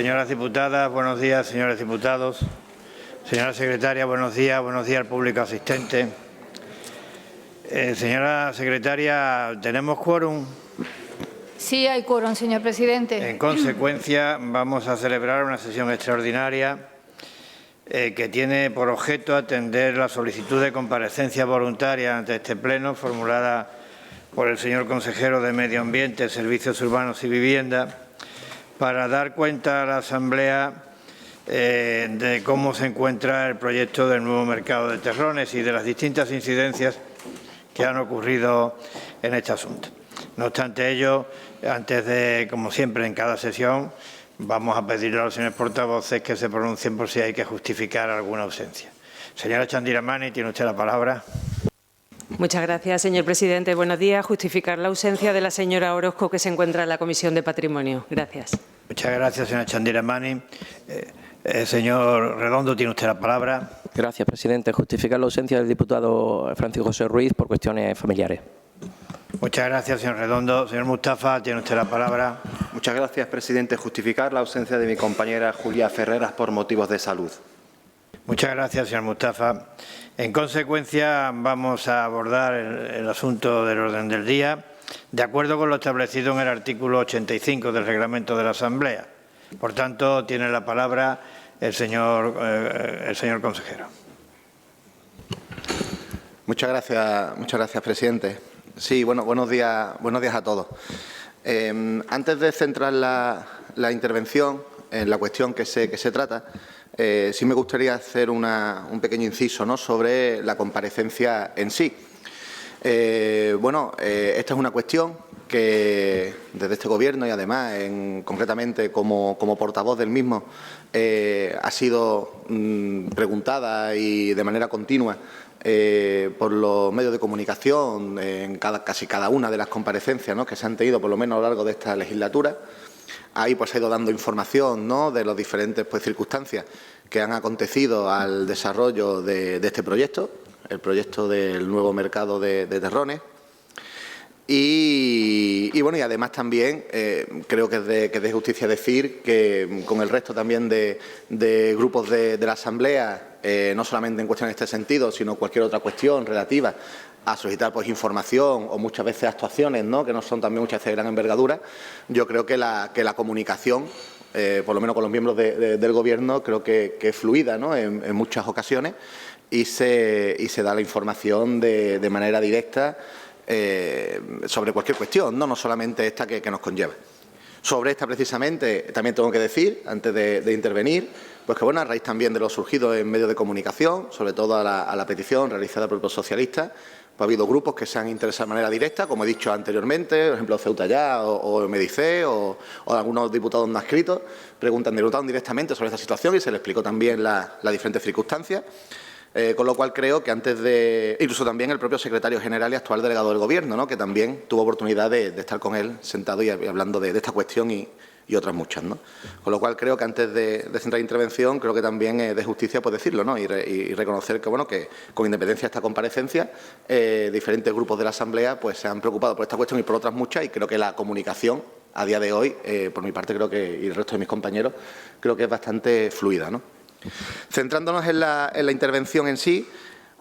Señoras diputadas, buenos días, señores diputados. Señora secretaria, buenos días al público asistente. Señora secretaria, ¿tenemos quórum? Sí, hay quórum, señor presidente. En consecuencia, vamos a celebrar una sesión extraordinaria que tiene por objeto atender la solicitud de comparecencia voluntaria ante este Pleno formulada por el señor consejero de Medio Ambiente, Servicios Urbanos y Vivienda para dar cuenta a la Asamblea de cómo se encuentra el proyecto del nuevo mercado de Terrones y de las distintas incidencias que han ocurrido en este asunto. No obstante ello, antes de, como siempre en cada sesión, vamos a pedirle a los señores portavoces que se pronuncien por si hay que justificar alguna ausencia. Señora Chandira Mani, tiene usted la palabra. Muchas gracias, señor presidente. Buenos días. Justificar la ausencia de la señora Orozco, que se encuentra en la Comisión de Patrimonio. Gracias. Muchas gracias, señora Chandira Mani. Señor Redondo, tiene usted la palabra. Gracias, presidente. Justificar la ausencia del diputado Francisco José Ruiz por cuestiones familiares. Muchas gracias, señor Redondo. Señor Mustafa, tiene usted la palabra. Muchas gracias, presidente. Justificar la ausencia de mi compañera Julia Ferreras por motivos de salud. Muchas gracias, señor Mustafa. En consecuencia, vamos a abordar el asunto del orden del día, de acuerdo con lo establecido en el artículo 85 del reglamento de la Asamblea. Por tanto, tiene la palabra el señor consejero. Muchas gracias, presidente. Sí, buenos días a todos. Antes de centrar la intervención en la cuestión que se trata, sí me gustaría hacer un pequeño inciso, ¿no?, sobre la comparecencia en sí. Esta es una cuestión que desde este Gobierno y además concretamente como portavoz del mismo ha sido preguntada y de manera continua por los medios de comunicación en casi cada una de las comparecencias, ¿no?, que se han tenido por lo menos a lo largo de esta legislatura. Ahí pues ha ido dando información, ¿no?, de las diferentes circunstancias que han acontecido al desarrollo de este proyecto, el proyecto del nuevo mercado de Terrones. Y además también creo que es de justicia decir que con el resto también de grupos de la Asamblea, no solamente en cuestión en este sentido, sino cualquier otra cuestión relativa a solicitar información o muchas veces actuaciones, ¿no?, que no son también muchas veces de gran envergadura, yo creo que la comunicación, por lo menos con los miembros del Gobierno, creo que es fluida, ¿no?, en muchas ocasiones y se da la información de manera directa sobre cualquier cuestión, no solamente esta que nos conlleva. Sobre esta precisamente también tengo que decir, antes de intervenir, pues que a raíz también de lo surgido en medios de comunicación, sobre todo a la petición realizada por el Grupo Socialista, pues ha habido grupos que se han interesado de manera directa, como he dicho anteriormente, por ejemplo Ceuta Ya o Medice o algunos diputados no adscritos, preguntan directamente sobre esta situación y se les explicó también las diferentes circunstancias. Con lo cual creo que antes de... Incluso también el propio secretario general y actual delegado del Gobierno, ¿no?, que también tuvo oportunidad de estar con él sentado y hablando de esta cuestión y otras muchas, ¿no? Con lo cual creo que antes de centrar la intervención, creo que también es de justicia pues decirlo, ¿no?, y reconocer que con independencia de esta comparecencia, diferentes grupos de la Asamblea pues se han preocupado por esta cuestión y por otras muchas, y creo que la comunicación a día de hoy, por mi parte creo que, y el resto de mis compañeros, creo que es bastante fluida, ¿no? Centrándonos en la intervención en sí,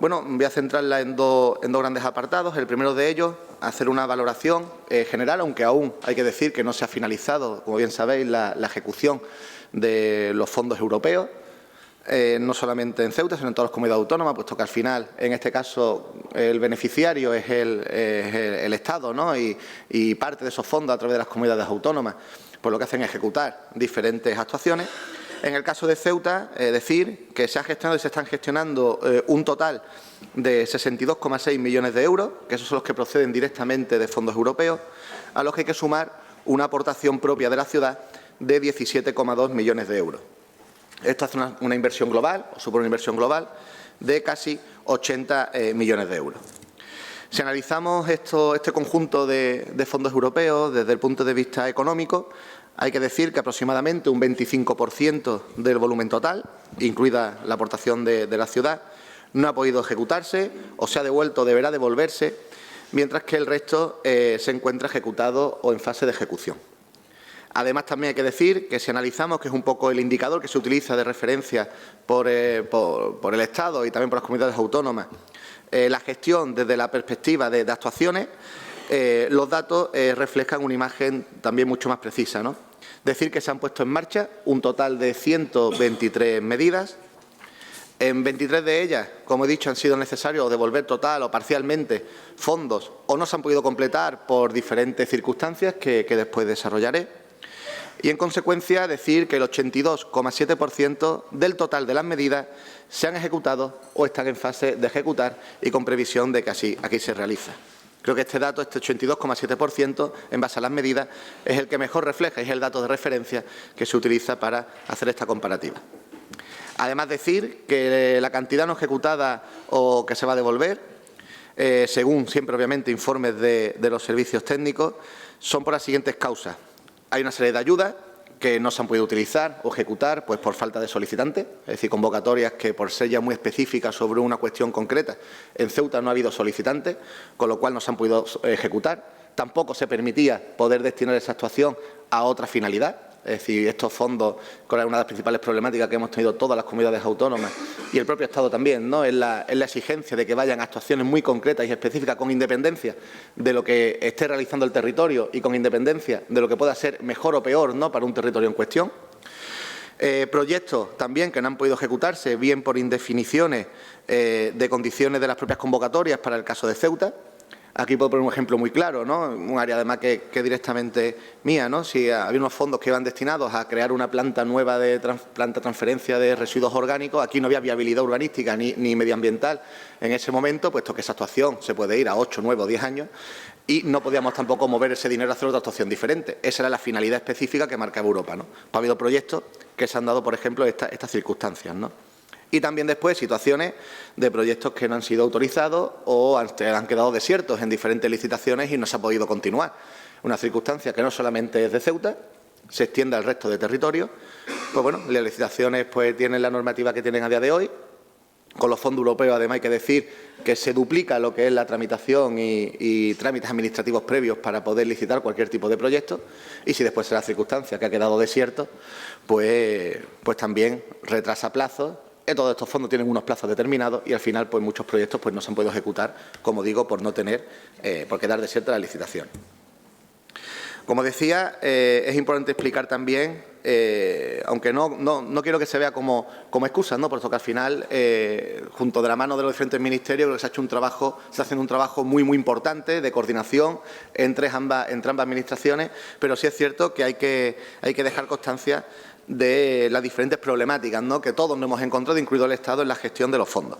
voy a centrarla en dos grandes apartados. El primero de ellos, hacer una valoración general, aunque aún hay que decir que no se ha finalizado, como bien sabéis, la ejecución de los fondos europeos, no solamente en Ceuta, sino en todas las comunidades autónomas, puesto que al final, en este caso, el beneficiario es el Estado, ¿no?, y parte de esos fondos a través de las comunidades autónomas, pues lo que hacen es ejecutar diferentes actuaciones. En el caso de Ceuta, decir que se ha gestionado y se están gestionando un total de 62,6 millones de euros, que esos son los que proceden directamente de fondos europeos, a los que hay que sumar una aportación propia de la ciudad de 17,2 millones de euros. Esto hace una inversión global, o supone una inversión global, de casi 80 millones de euros. Si analizamos este conjunto de fondos europeos desde el punto de vista económico, hay que decir que aproximadamente un 25% del volumen total, incluida la aportación de la ciudad, no ha podido ejecutarse o se ha devuelto o deberá devolverse, mientras que el resto se encuentra ejecutado o en fase de ejecución. Además, también hay que decir que si analizamos, que es un poco el indicador que se utiliza de referencia por el Estado y también por las comunidades autónomas, la gestión desde la perspectiva de actuaciones, los datos reflejan una imagen también mucho más precisa, ¿no? Decir que se han puesto en marcha un total de 123 medidas. En 23 de ellas, como he dicho, han sido necesarios devolver total o parcialmente fondos o no se han podido completar por diferentes circunstancias que después desarrollaré. Y, en consecuencia, decir que el 82,7% del total de las medidas se han ejecutado o están en fase de ejecutar y con previsión de que aquí se realiza. Creo que este dato, este 82,7%, en base a las medidas, es el que mejor refleja y es el dato de referencia que se utiliza para hacer esta comparativa. Además, decir que la cantidad no ejecutada o que se va a devolver, según siempre, obviamente, informes de los servicios técnicos, son por las siguientes causas. Hay una serie de ayudas que no se han podido utilizar o ejecutar pues por falta de solicitantes, es decir, convocatorias que, por ser ya muy específicas sobre una cuestión concreta, en Ceuta no ha habido solicitantes, con lo cual no se han podido ejecutar. Tampoco se permitía poder destinar esa actuación a otra finalidad. Es decir, estos fondos, que es una de las principales problemáticas que hemos tenido todas las comunidades autónomas y el propio Estado también, ¿no? Es la exigencia de que vayan a actuaciones muy concretas y específicas con independencia de lo que esté realizando el territorio y con independencia de lo que pueda ser mejor o peor, ¿no?, para un territorio en cuestión. Proyectos también que no han podido ejecutarse, bien por indefiniciones de condiciones de las propias convocatorias para el caso de Ceuta. Aquí puedo poner un ejemplo muy claro, ¿no? Un área además que directamente mía, ¿no? Si había unos fondos que iban destinados a crear una planta nueva de transferencia de residuos orgánicos, aquí no había viabilidad urbanística ni medioambiental en ese momento, puesto que esa actuación se puede ir a 8, 9 o 10 años y no podíamos tampoco mover ese dinero a hacer otra actuación diferente. Esa era la finalidad específica que marcaba Europa, ¿no? Pues ha habido proyectos que se han dado, por ejemplo, estas circunstancias, ¿no? Y también después situaciones de proyectos que no han sido autorizados o han quedado desiertos en diferentes licitaciones y no se ha podido continuar. Una circunstancia que no solamente es de Ceuta, se extiende al resto de territorios. Pues bueno, las licitaciones pues tienen la normativa que tienen a día de hoy. Con los fondos europeos, además, hay que decir que se duplica lo que es la tramitación y trámites administrativos previos para poder licitar cualquier tipo de proyecto. Y si después es la circunstancia que ha quedado desierto, pues también retrasa plazos. Todos estos fondos tienen unos plazos determinados y al final pues muchos proyectos pues no se han podido ejecutar, como digo, por quedar desierta la licitación. Como decía, es importante explicar también, aunque no quiero que se vea como excusa, ¿no? Puesto que al final, junto de la mano de los diferentes ministerios, creo que se está haciendo un trabajo muy importante de coordinación entre ambas administraciones, pero sí es cierto que hay que dejar constancia de las diferentes problemáticas, ¿no?, que todos nos hemos encontrado, incluido el Estado, en la gestión de los fondos.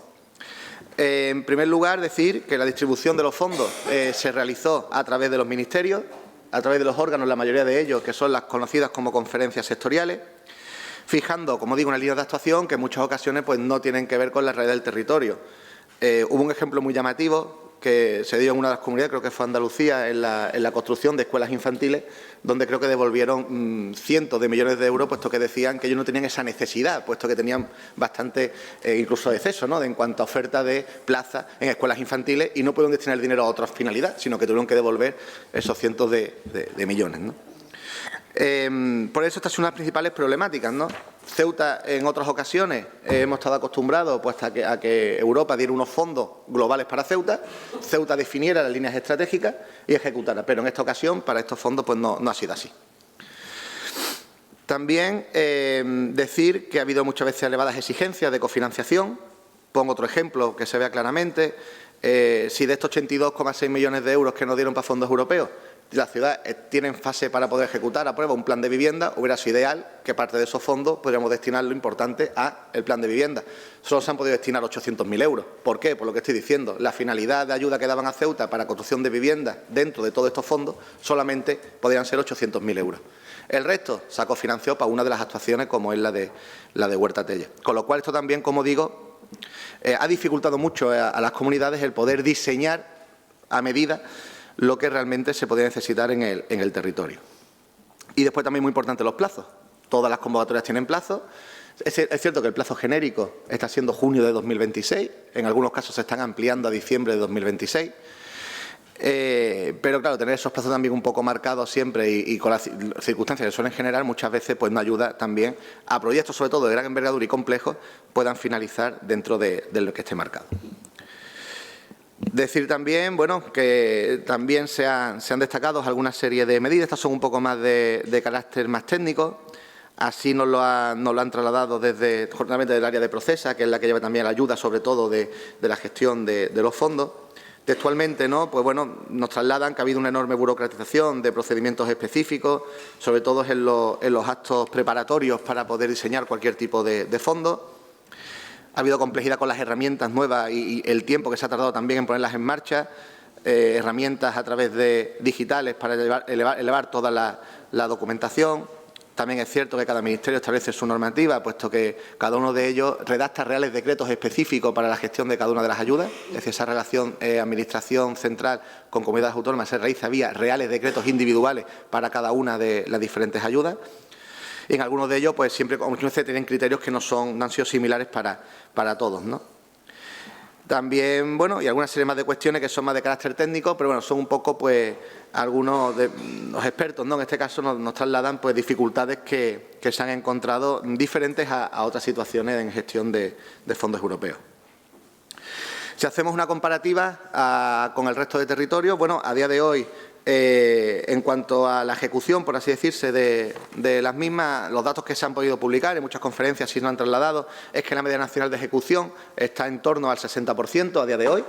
En primer lugar, decir que la distribución de los fondos se realizó a través de los ministerios, a través de los órganos, la mayoría de ellos, que son las conocidas como conferencias sectoriales, fijando, como digo, una línea de actuación que en muchas ocasiones pues, no tienen que ver con la realidad del territorio. Hubo un ejemplo muy llamativo que se dio en una de las comunidades, creo que fue Andalucía, en la construcción de escuelas infantiles, donde creo que devolvieron cientos de millones de euros, puesto que decían que ellos no tenían esa necesidad, puesto que tenían bastante, incluso exceso, ¿no?, en cuanto a oferta de plazas en escuelas infantiles y no pudieron destinar el dinero a otra finalidad, sino que tuvieron que devolver esos cientos de millones, ¿no? Por eso estas son las principales problemáticas, ¿no? Ceuta, en otras ocasiones, hemos estado acostumbrados pues, a que Europa diera unos fondos globales para Ceuta, Ceuta definiera las líneas estratégicas y ejecutara, pero en esta ocasión, para estos fondos, pues no ha sido así. También decir que ha habido muchas veces elevadas exigencias de cofinanciación. Pongo otro ejemplo que se vea claramente. Si de estos 82,6 millones de euros que nos dieron para fondos europeos, la ciudad tiene en fase para poder ejecutar a prueba un plan de vivienda, hubiera sido ideal que parte de esos fondos podríamos destinar lo importante al plan de vivienda. Solo se han podido destinar 800.000 euros. ¿Por qué? Por lo que estoy diciendo. La finalidad de ayuda que daban a Ceuta para construcción de vivienda dentro de todos estos fondos solamente podrían ser 800.000 euros. El resto se cofinanció para una de las actuaciones como es la de Huerta Tella. Con lo cual esto también, como digo, ha dificultado mucho a las comunidades el poder diseñar a medida lo que realmente se podría necesitar en el territorio. Y después también muy importante los plazos. Todas las convocatorias tienen plazos. Es cierto que el plazo genérico está siendo junio de 2026, en algunos casos se están ampliando a diciembre de 2026. Pero claro, tener esos plazos también un poco marcados siempre y con las circunstancias que suelen generar muchas veces pues no ayuda también a proyectos, sobre todo de gran envergadura y complejos, puedan finalizar dentro de lo que esté marcado. Decir también, bueno, que también se han destacado alguna serie de medidas. Estas son un poco más de carácter más técnico. Así nos lo han trasladado justamente del área de Procesa, que es la que lleva también la ayuda, sobre todo, de la gestión de los fondos. Textualmente, ¿no? Pues bueno, nos trasladan que ha habido una enorme burocratización de procedimientos específicos, sobre todo en los actos preparatorios para poder diseñar cualquier tipo de fondo. Ha habido complejidad con las herramientas nuevas y el tiempo que se ha tardado también en ponerlas en marcha, herramientas a través de digitales para elevar toda la documentación. También es cierto que cada ministerio establece su normativa, puesto que cada uno de ellos redacta reales decretos específicos para la gestión de cada una de las ayudas. Es decir, esa relación administración central con comunidades autónomas se realiza vía reales decretos individuales para cada una de las diferentes ayudas. Y en algunos de ellos, pues siempre como se tienen criterios que no han sido similares para todos, ¿no? También, bueno, y alguna serie más de cuestiones que son más de carácter técnico, pero bueno, son un poco, pues, algunos de los expertos, ¿no? En este caso nos trasladan, pues, dificultades que se han encontrado diferentes a otras situaciones en gestión de fondos europeos. Si hacemos una comparativa con el resto de territorios, bueno, a día de hoy, en cuanto a la ejecución, por así decirse, de las mismas, los datos que se han podido publicar, en muchas conferencias sí nos han trasladado, es que la media nacional de ejecución está en torno al 60% a día de hoy.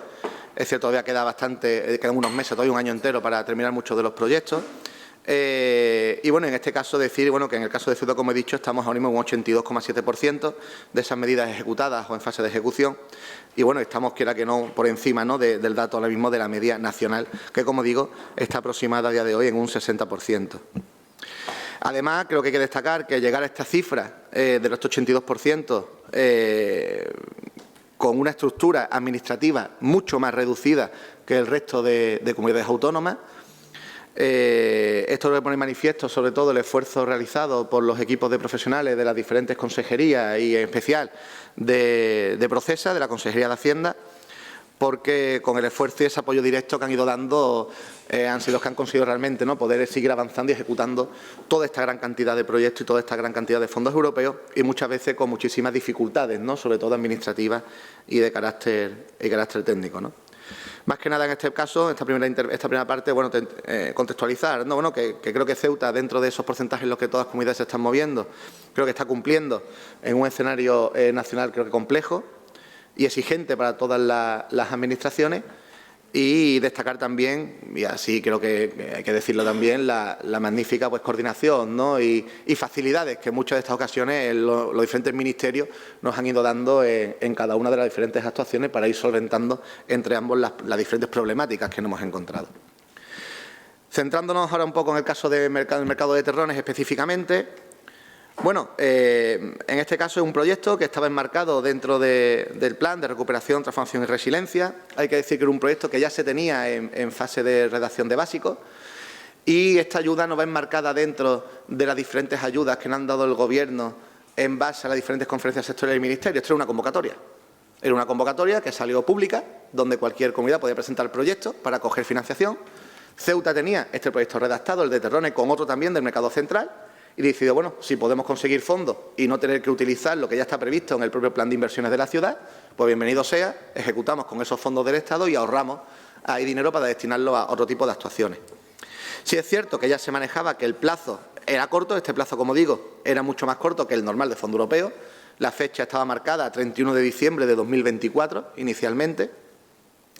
Es cierto, todavía queda bastante, quedan unos meses, todavía un año entero para terminar muchos de los proyectos. Y bueno, en este caso decir que en el caso de Ceuta, como he dicho, estamos ahora mismo en un 82,7% de esas medidas ejecutadas o en fase de ejecución. Y bueno, estamos, quiera que no, por encima, ¿no?, del dato ahora mismo de la media nacional, que como digo, está aproximada a día de hoy en un 60%. Además, creo que hay que destacar que llegar a esta cifra de los 82%, con una estructura administrativa mucho más reducida que el resto de comunidades autónomas. Esto lo pone en manifiesto sobre todo el esfuerzo realizado por los equipos de profesionales de las diferentes consejerías y en especial de Procesa, de la Consejería de Hacienda, porque con el esfuerzo y ese apoyo directo que han ido dando han sido los que han conseguido realmente, ¿no?, poder seguir avanzando y ejecutando toda esta gran cantidad de proyectos y toda esta gran cantidad de fondos europeos y muchas veces con muchísimas dificultades, ¿no?, sobre todo administrativas y de carácter técnico, ¿no? Más que nada en este caso, esta primera parte, bueno, contextualizar, ¿no? Bueno, que creo que Ceuta, dentro de esos porcentajes en los que todas las comunidades se están moviendo, creo que está cumpliendo en un escenario nacional, creo que complejo y exigente para todas las administraciones. Y destacar también, y así creo que hay que decirlo también, la magnífica, pues, coordinación, ¿no?, y facilidades que en muchas de estas ocasiones los diferentes ministerios nos han ido dando en cada una de las diferentes actuaciones para ir solventando entre ambos las diferentes problemáticas que nos hemos encontrado. Centrándonos ahora un poco en el caso del mercado de terrones específicamente. Bueno, en este caso es un proyecto que estaba enmarcado dentro del Plan de Recuperación, Transformación y Resiliencia. Hay que decir que era un proyecto que ya se tenía en fase de redacción de básicos y esta ayuda no va enmarcada dentro de las diferentes ayudas que nos han dado el Gobierno en base a las diferentes conferencias sectoriales del Ministerio. Esto era una convocatoria. Era una convocatoria que salió pública, donde cualquier comunidad podía presentar proyectos para coger financiación. Ceuta tenía este proyecto redactado, el de terrones, con otro también del mercado central. Y decidió, bueno, si podemos conseguir fondos y no tener que utilizar lo que ya está previsto en el propio plan de inversiones de la ciudad, pues bienvenido sea, ejecutamos con esos fondos del Estado y ahorramos ahí dinero para destinarlo a otro tipo de actuaciones. Sí es cierto que ya se manejaba que el plazo era corto, este plazo, como digo, era mucho más corto que el normal de fondo europeo. La fecha estaba marcada a 31 de diciembre de 2024 inicialmente.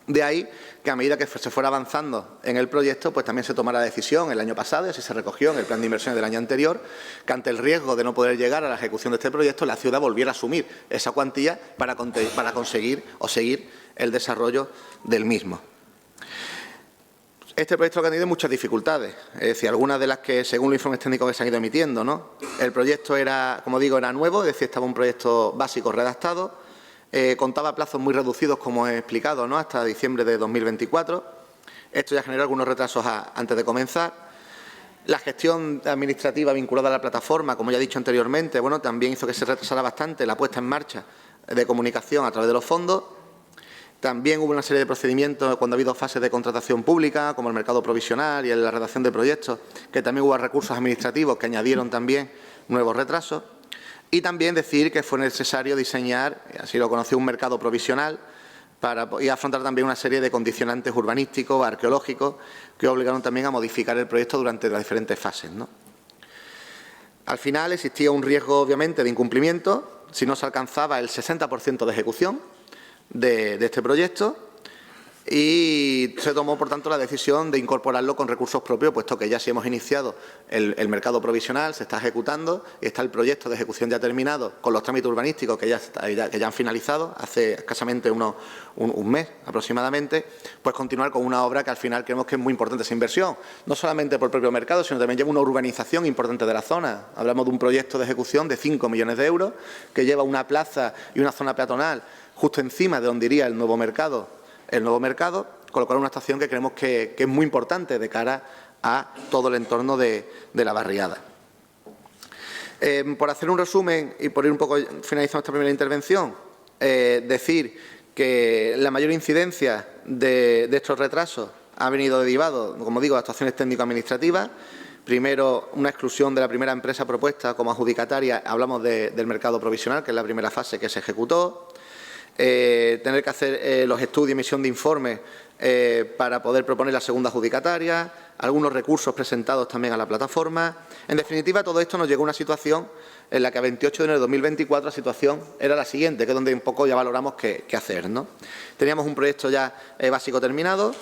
De ahí que a medida que se fuera avanzando en el proyecto, pues también se tomara la decisión el año pasado, y así se recogió en el plan de inversiones del año anterior, que ante el riesgo de no poder llegar a la ejecución de este proyecto, la ciudad volviera a asumir esa cuantía para conseguir o seguir el desarrollo del mismo. Este proyecto ha tenido muchas dificultades, es decir, algunas de las que, según los informes técnicos que se han ido emitiendo, ¿no? El proyecto era, como digo, era nuevo, es decir, estaba un proyecto básico redactado. Contaba plazos muy reducidos, como he explicado, ¿no?, hasta diciembre de 2024. Esto ya generó algunos retrasos antes de comenzar. La gestión administrativa vinculada a la plataforma, como ya he dicho anteriormente, bueno, también hizo que se retrasara bastante la puesta en marcha de comunicación a través de los fondos. También hubo una serie de procedimientos cuando ha habido fases de contratación pública, como el mercado provisional y en la redacción de proyectos, que también hubo recursos administrativos que añadieron también nuevos retrasos. Y también decir que fue necesario diseñar, así lo conoció, un mercado provisional y afrontar también una serie de condicionantes urbanísticos, arqueológicos, que obligaron también a modificar el proyecto durante las diferentes fases, ¿no? Al final existía un riesgo, obviamente, de incumplimiento si no se alcanzaba el 60% de ejecución de este proyecto, y se tomó, por tanto, la decisión de incorporarlo con recursos propios, puesto que ya sí hemos iniciado el mercado provisional, se está ejecutando y está el proyecto de ejecución ya terminado con los trámites urbanísticos que ya han finalizado hace escasamente un mes aproximadamente, pues continuar con una obra que al final creemos que es muy importante esa inversión, no solamente por el propio mercado, sino también lleva una urbanización importante de la zona. Hablamos de un proyecto de ejecución de 5 millones de euros que lleva una plaza y una zona peatonal justo encima de donde iría el nuevo mercado, colocar una estación que creemos que es muy importante de cara a todo el entorno de la barriada. Por hacer un resumen y por ir un poco finalizando esta primera intervención, decir que la mayor incidencia de estos retrasos ha venido derivado, como digo, de actuaciones técnico-administrativas. Primero, una exclusión de la primera empresa propuesta como adjudicataria, hablamos del mercado provisional, que es la primera fase que se ejecutó. Tener que hacer los estudios y emisión de informes para poder proponer la segunda adjudicataria, algunos recursos presentados también a la plataforma. En definitiva, todo esto nos llegó a una situación en la que a 28 de enero de 2024 la situación era la siguiente, que es donde un poco ya valoramos qué hacer, ¿no? Teníamos un proyecto ya básico terminado.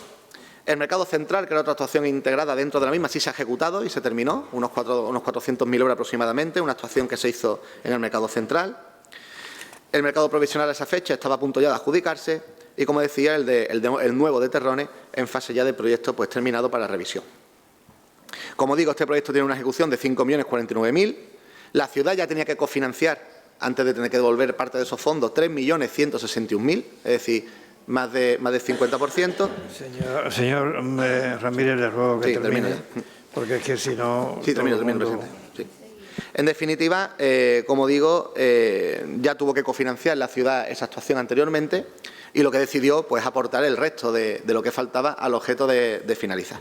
El mercado central, que era otra actuación integrada dentro de la misma, sí se ha ejecutado y se terminó, unos 400.000 euros aproximadamente, una actuación que se hizo en el mercado central. El mercado provisional a esa fecha estaba a punto ya de adjudicarse y, como decía, el nuevo de Terrones en fase ya de proyecto pues terminado para revisión. Como digo, este proyecto tiene una ejecución de 5.049.000. La ciudad ya tenía que cofinanciar, antes de tener que devolver parte de esos fondos, 3.161.000, es decir, más del 50%. Señor Ramírez, le ruego que termine, porque es que si no... Sí, termino, presidente. Sí. En definitiva, como digo, ya tuvo que cofinanciar la ciudad esa actuación anteriormente y lo que decidió, pues, aportar el resto de lo que faltaba al objeto de finalizar.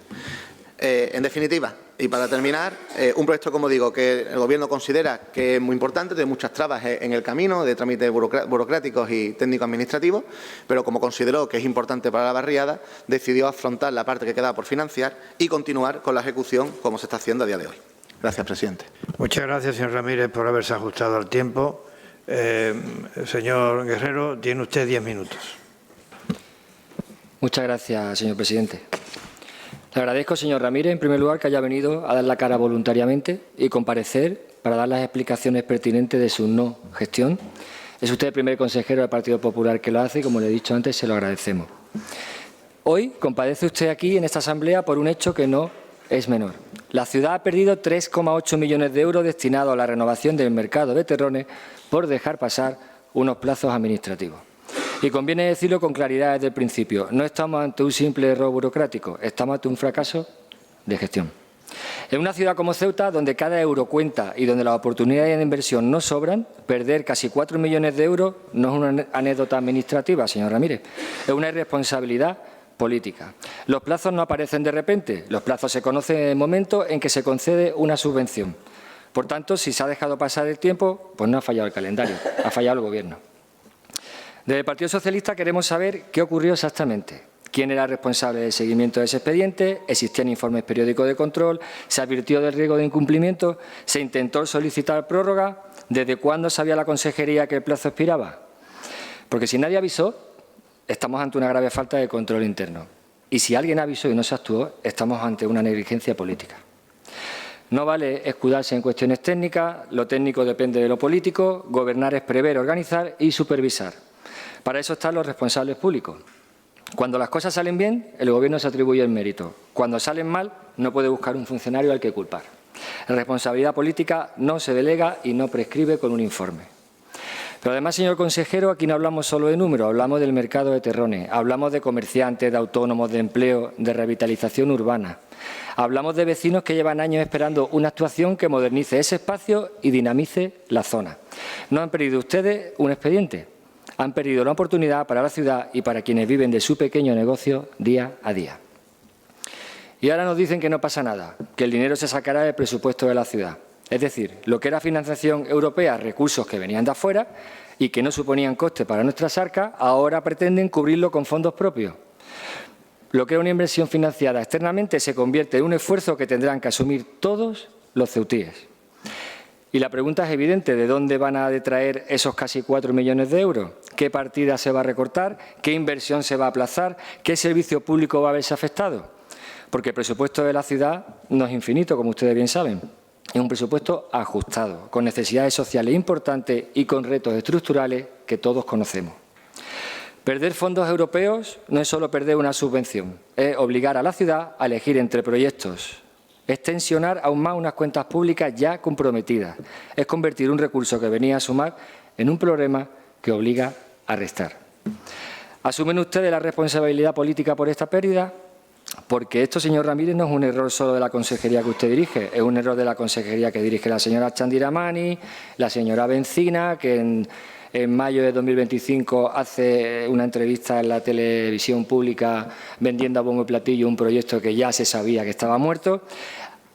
En definitiva, y para terminar, un proyecto, como digo, que el Gobierno considera que es muy importante, tiene muchas trabas en el camino de trámites burocráticos y técnico-administrativos, pero como consideró que es importante para la barriada, decidió afrontar la parte que quedaba por financiar y continuar con la ejecución como se está haciendo a día de hoy. Gracias, presidente. Muchas gracias, señor Ramírez, por haberse ajustado al tiempo. Señor Guerrero, tiene usted 10 minutos. Muchas gracias, señor presidente. Le agradezco, señor Ramírez, en primer lugar, que haya venido a dar la cara voluntariamente y comparecer para dar las explicaciones pertinentes de su no gestión. Es usted el primer consejero del Partido Popular que lo hace y, como le he dicho antes, se lo agradecemos. Hoy comparece usted aquí en esta asamblea por un hecho que no es menor. La ciudad ha perdido 3,8 millones de euros destinados a la renovación del mercado de Terrones por dejar pasar unos plazos administrativos. Y conviene decirlo con claridad desde el principio, no estamos ante un simple error burocrático, estamos ante un fracaso de gestión. En una ciudad como Ceuta, donde cada euro cuenta y donde las oportunidades de inversión no sobran, perder casi 4 millones de euros no es una anécdota administrativa, señor Ramírez, es una irresponsabilidad política. Los plazos no aparecen de repente, los plazos se conocen en el momento en que se concede una subvención. Por tanto, si se ha dejado pasar el tiempo, pues no ha fallado el calendario, ha fallado el Gobierno. Desde el Partido Socialista queremos saber qué ocurrió exactamente. ¿Quién era responsable del seguimiento de ese expediente? ¿Existían informes periódicos de control? ¿Se advirtió del riesgo de incumplimiento? ¿Se intentó solicitar prórroga? ¿Desde cuándo sabía la consejería que el plazo expiraba? Porque si nadie avisó, estamos ante una grave falta de control interno. Y si alguien avisó y no se actuó, estamos ante una negligencia política. No vale escudarse en cuestiones técnicas, lo técnico depende de lo político, gobernar es prever, organizar y supervisar. Para eso están los responsables públicos. Cuando las cosas salen bien, el Gobierno se atribuye el mérito. Cuando salen mal, no puede buscar un funcionario al que culpar. La responsabilidad política no se delega y no prescribe con un informe. Pero además, señor consejero, aquí no hablamos solo de números, hablamos del mercado de Terrones, hablamos de comerciantes, de autónomos, de empleo, de revitalización urbana. Hablamos de vecinos que llevan años esperando una actuación que modernice ese espacio y dinamice la zona. ¿No han perdido ustedes un expediente? Han perdido la oportunidad para la ciudad y para quienes viven de su pequeño negocio día a día. Y ahora nos dicen que no pasa nada, que el dinero se sacará del presupuesto de la ciudad. Es decir, lo que era financiación europea, recursos que venían de afuera y que no suponían coste para nuestras arcas, ahora pretenden cubrirlo con fondos propios. Lo que era una inversión financiada externamente se convierte en un esfuerzo que tendrán que asumir todos los ceutíes. Y la pregunta es evidente, ¿de dónde van a detraer esos casi 4 millones de euros? ¿Qué partida se va a recortar? ¿Qué inversión se va a aplazar? ¿Qué servicio público va a verse afectado? Porque el presupuesto de la ciudad no es infinito, como ustedes bien saben. Es un presupuesto ajustado, con necesidades sociales importantes y con retos estructurales que todos conocemos. Perder fondos europeos no es solo perder una subvención, es obligar a la ciudad a elegir entre proyectos. Es tensionar aún más unas cuentas públicas ya comprometidas. Es convertir un recurso que venía a sumar en un problema que obliga a restar. ¿Asumen ustedes la responsabilidad política por esta pérdida? Porque esto, señor Ramírez, no es un error solo de la consejería que usted dirige, es un error de la consejería que dirige la señora Chandiramani, la señora Bencina, que en mayo de 2025 hace una entrevista en la televisión pública vendiendo a bombo y platillo un proyecto que ya se sabía que estaba muerto.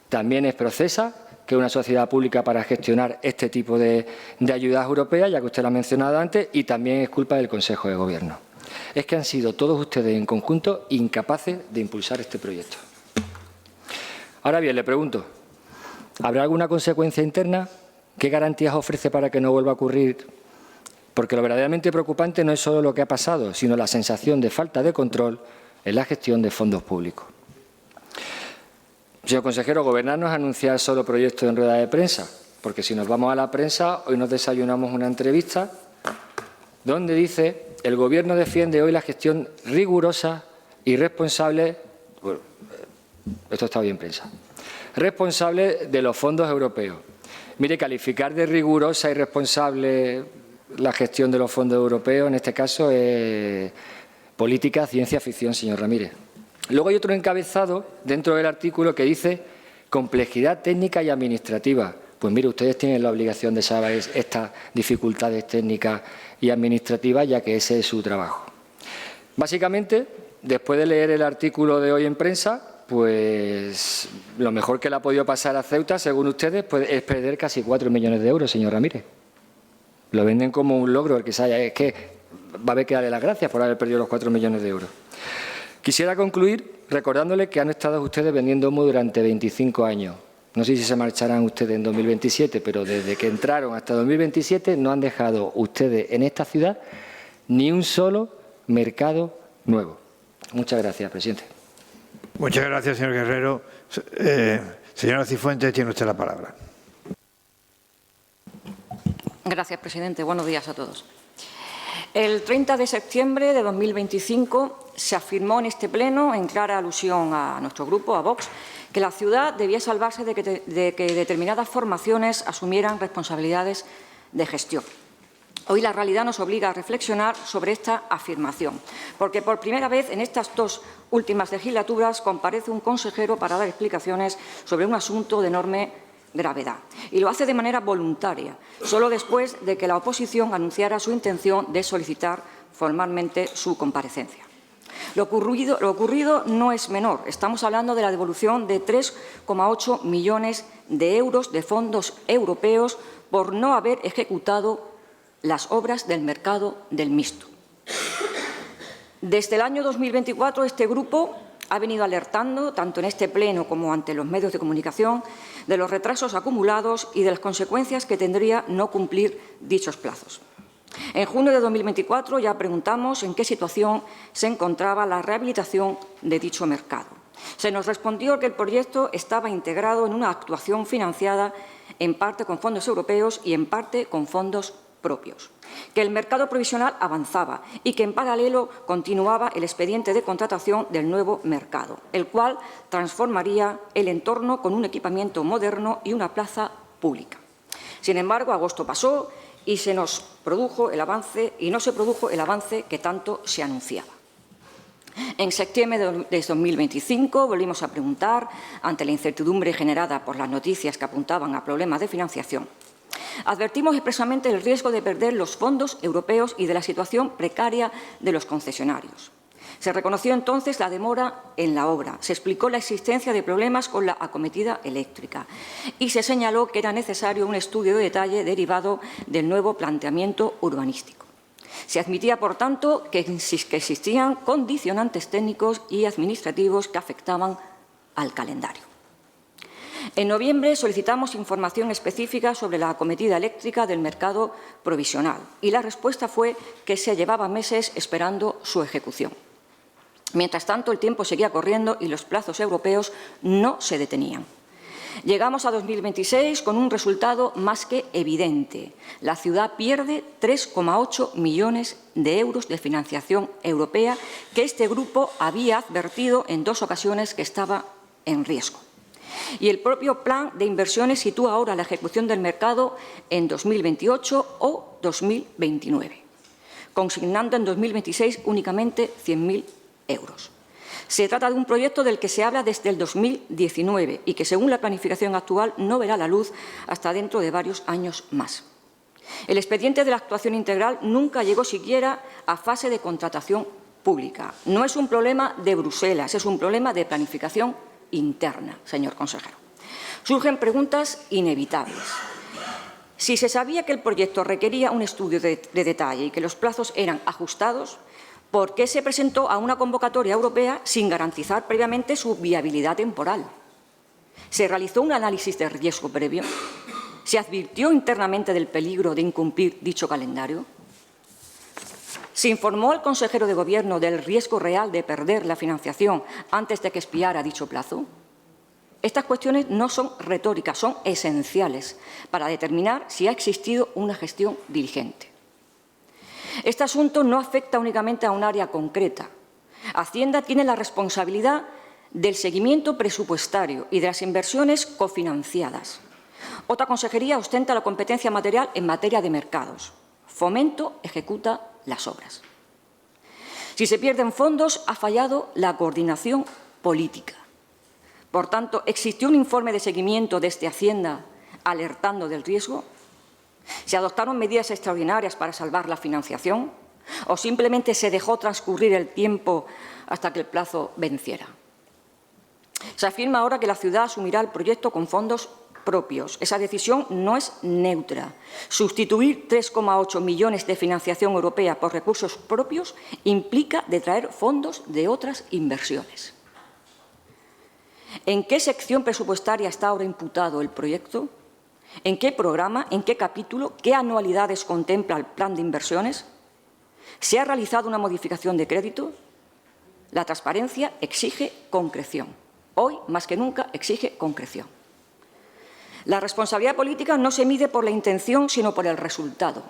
También es Procesa, que es una sociedad pública para gestionar este tipo de ayudas europeas, ya que usted lo ha mencionado antes, y también es culpa del Consejo de Gobierno. Es que han sido todos ustedes en conjunto incapaces de impulsar este proyecto. Ahora bien, le pregunto, ¿habrá alguna consecuencia interna? ¿Qué garantías ofrece para que no vuelva a ocurrir? Porque lo verdaderamente preocupante no es solo lo que ha pasado, sino la sensación de falta de control en la gestión de fondos públicos. Señor consejero, gobernar no es anunciar solo proyectos en rueda de prensa, porque si nos vamos a la prensa, hoy nos desayunamos una entrevista donde dice: el Gobierno defiende hoy la gestión rigurosa y responsable, bueno, esto está bien en prensa, responsable de los fondos europeos. Mire, calificar de rigurosa y responsable la gestión de los fondos europeos, en este caso, es política ciencia ficción, señor Ramírez. Luego hay otro encabezado dentro del artículo que dice complejidad técnica y administrativa. Pues mire, ustedes tienen la obligación de saber estas dificultades técnicas y administrativas, ya que ese es su trabajo. Básicamente, después de leer el artículo de hoy en prensa, pues lo mejor que le ha podido pasar a Ceuta, según ustedes, pues, es perder casi 4 millones de euros, señor Ramírez. Lo venden como un logro, el que se haya, es que va a haber que darle las gracias por haber perdido los 4 millones de euros. Quisiera concluir recordándole que han estado ustedes vendiendo humo durante 25 años. No sé si se marcharán ustedes en 2027, pero desde que entraron hasta 2027 no han dejado ustedes en esta ciudad ni un solo mercado nuevo. Muchas gracias, presidente. Muchas gracias, señor Guerrero. Señora Cifuentes, tiene usted la palabra. Gracias, presidente. Buenos días a todos. El 30 de septiembre de 2025 se afirmó en este pleno, en clara alusión a nuestro grupo, a Vox, que la ciudad debía salvarse de que determinadas formaciones asumieran responsabilidades de gestión. Hoy la realidad nos obliga a reflexionar sobre esta afirmación, porque por primera vez en estas 2 últimas legislaturas comparece un consejero para dar explicaciones sobre un asunto de enorme gravedad. Y lo hace de manera voluntaria, solo después de que la oposición anunciara su intención de solicitar formalmente su comparecencia. Lo ocurrido no es menor. Estamos hablando de la devolución de 3,8 millones de euros de fondos europeos por no haber ejecutado las obras del mercado del Mixto. Desde el año 2024, este grupo ha venido alertando, tanto en este pleno como ante los medios de comunicación, de los retrasos acumulados y de las consecuencias que tendría no cumplir dichos plazos. En junio de 2024 ya preguntamos en qué situación se encontraba la rehabilitación de dicho mercado. Se nos respondió que el proyecto estaba integrado en una actuación financiada en parte con fondos europeos y en parte con fondos propios, que el mercado provisional avanzaba y que en paralelo continuaba el expediente de contratación del nuevo mercado, el cual transformaría el entorno con un equipamiento moderno y una plaza pública. Sin embargo, agosto pasó y no se produjo el avance que tanto se anunciaba. En septiembre de 2025 volvimos a preguntar, ante la incertidumbre generada por las noticias que apuntaban a problemas de financiación. advertimos expresamente del riesgo de perder los fondos europeos y de la situación precaria de los concesionarios. Se reconoció entonces la demora en la obra, se explicó la existencia de problemas con la acometida eléctrica y se señaló que era necesario un estudio de detalle derivado del nuevo planteamiento urbanístico. Se admitía, por tanto, que existían condicionantes técnicos y administrativos que afectaban al calendario. En noviembre solicitamos información específica sobre la acometida eléctrica del mercado provisional y la respuesta fue que se llevaba meses esperando su ejecución. Mientras tanto, el tiempo seguía corriendo y los plazos europeos no se detenían. Llegamos a 2026 con un resultado más que evidente. La ciudad pierde 3,8 millones de euros de financiación europea que este grupo había advertido en 2 ocasiones que estaba en riesgo. Y el propio plan de inversiones sitúa ahora la ejecución del mercado en 2028 o 2029, consignando en 2026 únicamente 100.000 euros. Se trata de un proyecto del que se habla desde el 2019 y que, según la planificación actual, no verá la luz hasta dentro de varios años más. El expediente de la actuación integral nunca llegó siquiera a fase de contratación pública. No es un problema de Bruselas, es un problema de planificación interna, señor consejero. Surgen preguntas inevitables. Si se sabía que el proyecto requería un estudio de detalle y que los plazos eran ajustados, ¿por qué se presentó a una convocatoria europea sin garantizar previamente su viabilidad temporal? ¿Se realizó un análisis de riesgo previo? ¿Se advirtió internamente del peligro de incumplir dicho calendario? ¿Se informó al consejero de Gobierno del riesgo real de perder la financiación antes de que expirara dicho plazo? Estas cuestiones no son retóricas, son esenciales para determinar si ha existido una gestión diligente. Este asunto no afecta únicamente a un área concreta. Hacienda tiene la responsabilidad del seguimiento presupuestario y de las inversiones cofinanciadas. Otra consejería ostenta la competencia material en materia de mercados. Fomento ejecuta las obras. Si se pierden fondos, ha fallado la coordinación política. Por tanto, ¿existió un informe de seguimiento desde Hacienda alertando del riesgo? ¿Se adoptaron medidas extraordinarias para salvar la financiación? ¿O simplemente se dejó transcurrir el tiempo hasta que el plazo venciera? Se afirma ahora que la ciudad asumirá el proyecto con fondos propios. Esa decisión no es neutra. Sustituir 3,8 millones de financiación europea por recursos propios implica detraer fondos de otras inversiones. ¿En qué sección presupuestaria está ahora imputado el proyecto? ¿En qué programa, en qué capítulo, qué anualidades contempla el plan de inversiones? ¿Se ha realizado una modificación de crédito? La transparencia exige concreción. Hoy, más que nunca, exige concreción. La responsabilidad política no se mide por la intención, sino por el resultado.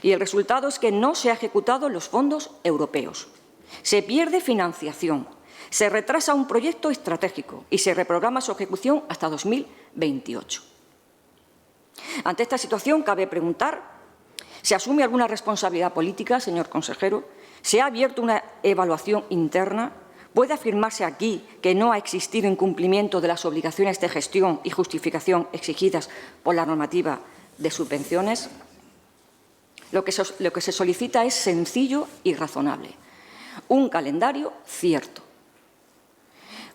Y el resultado es que no se han ejecutado los fondos europeos. Se pierde financiación, se retrasa un proyecto estratégico y se reprograma su ejecución hasta 2028. Ante esta situación, cabe preguntar, ¿se asume alguna responsabilidad política, señor consejero? ¿Se ha abierto una evaluación interna? ¿Puede afirmarse aquí que no ha existido incumplimiento de las obligaciones de gestión y justificación exigidas por la normativa de subvenciones? Lo que se solicita es sencillo y razonable. Un calendario cierto.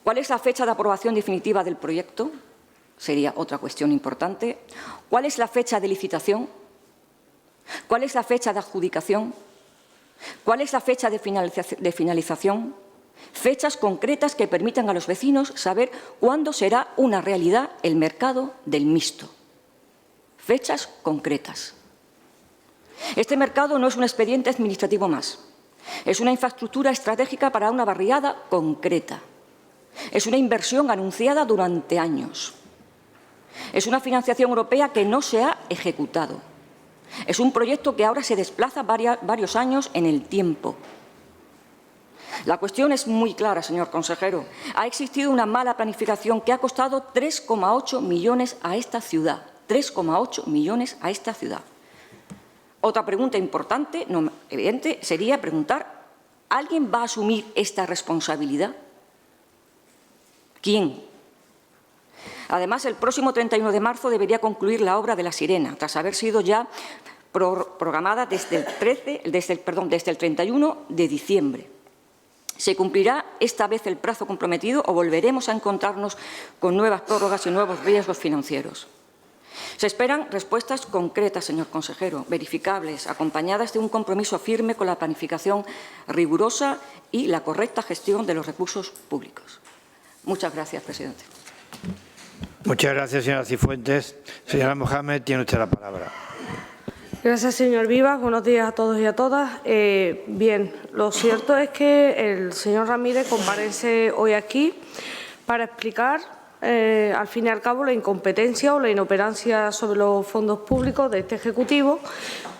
¿Cuál es la fecha de aprobación definitiva del proyecto? Sería otra cuestión importante. ¿Cuál es la fecha de licitación? ¿Cuál es la fecha de adjudicación? ¿Cuál es la fecha de finalización? Fechas concretas que permitan a los vecinos saber cuándo será una realidad el mercado del mixto. Fechas concretas. Este mercado no es un expediente administrativo más. Es una infraestructura estratégica para una barriada concreta. Es una inversión anunciada durante años. Es una financiación europea que no se ha ejecutado. Es un proyecto que ahora se desplaza varios años en el tiempo. La cuestión es muy clara, señor consejero. Ha existido una mala planificación que ha costado 3,8 millones a esta ciudad. 3,8 millones a esta ciudad. Otra pregunta importante, no evidente, sería preguntar, ¿alguien va a asumir esta responsabilidad? ¿Quién? Además, el próximo 31 de marzo debería concluir la obra de La Sirena, tras haber sido ya programada desde el 31 de diciembre. ¿Se cumplirá esta vez el plazo comprometido o volveremos a encontrarnos con nuevas prórrogas y nuevos riesgos financieros? Se esperan respuestas concretas, señor consejero, verificables, acompañadas de un compromiso firme con la planificación rigurosa y la correcta gestión de los recursos públicos. Muchas gracias, presidente. Muchas gracias, señora Cifuentes. Señora Mohamed, tiene usted la palabra. Gracias, señor Vivas. Buenos días a todos y a todas. Bien, lo cierto es que el señor Ramírez comparece hoy aquí para explicar, al fin y al cabo, la incompetencia o la inoperancia sobre los fondos públicos de este Ejecutivo,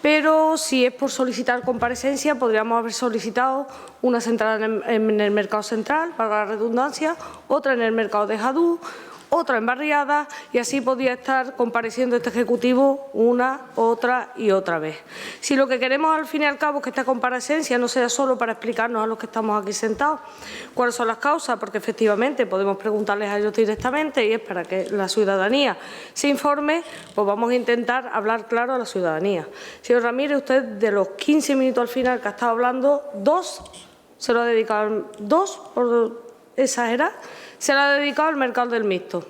pero si es por solicitar comparecencia, podríamos haber solicitado una central en el mercado central, para la redundancia, otra en el mercado de Jadú, otra en Barriada, y así podía estar compareciendo este Ejecutivo una, otra y otra vez. Si lo que queremos al fin y al cabo es que esta comparecencia no sea solo para explicarnos a los que estamos aquí sentados cuáles son las causas, porque efectivamente podemos preguntarles a ellos directamente y es para que la ciudadanía se informe, pues vamos a intentar hablar claro a la ciudadanía. Señor Ramírez, usted de los 15 minutos al final que ha estado hablando, 2 se lo ha dedicado, 2 por exagerar, se la ha dedicado al mercado del mixto.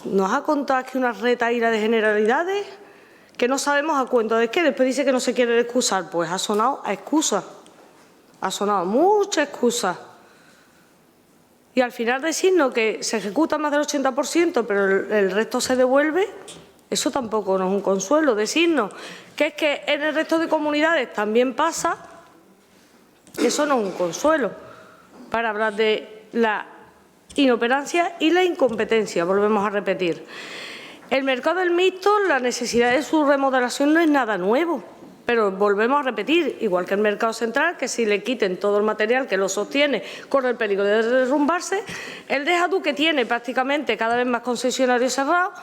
Nos ha contado aquí una retaíla de generalidades que no sabemos a cuento de qué. Después dice que no se quiere excusar. Pues ha sonado a excusa. Ha sonado mucha excusa. Y al final decirnos que se ejecuta más del 80%, pero el resto se devuelve, eso tampoco no es un consuelo. Decirnos que es que en el resto de comunidades también pasa, eso no es un consuelo para hablar de la inoperancia y la incompetencia, volvemos a repetir. El mercado del mixto, la necesidad de su remodelación no es nada nuevo, pero volvemos a repetir, igual que el mercado central, que si le quiten todo el material que lo sostiene, corre el peligro de derrumbarse. El de Jadú, que tiene prácticamente cada vez más concesionarios cerrados,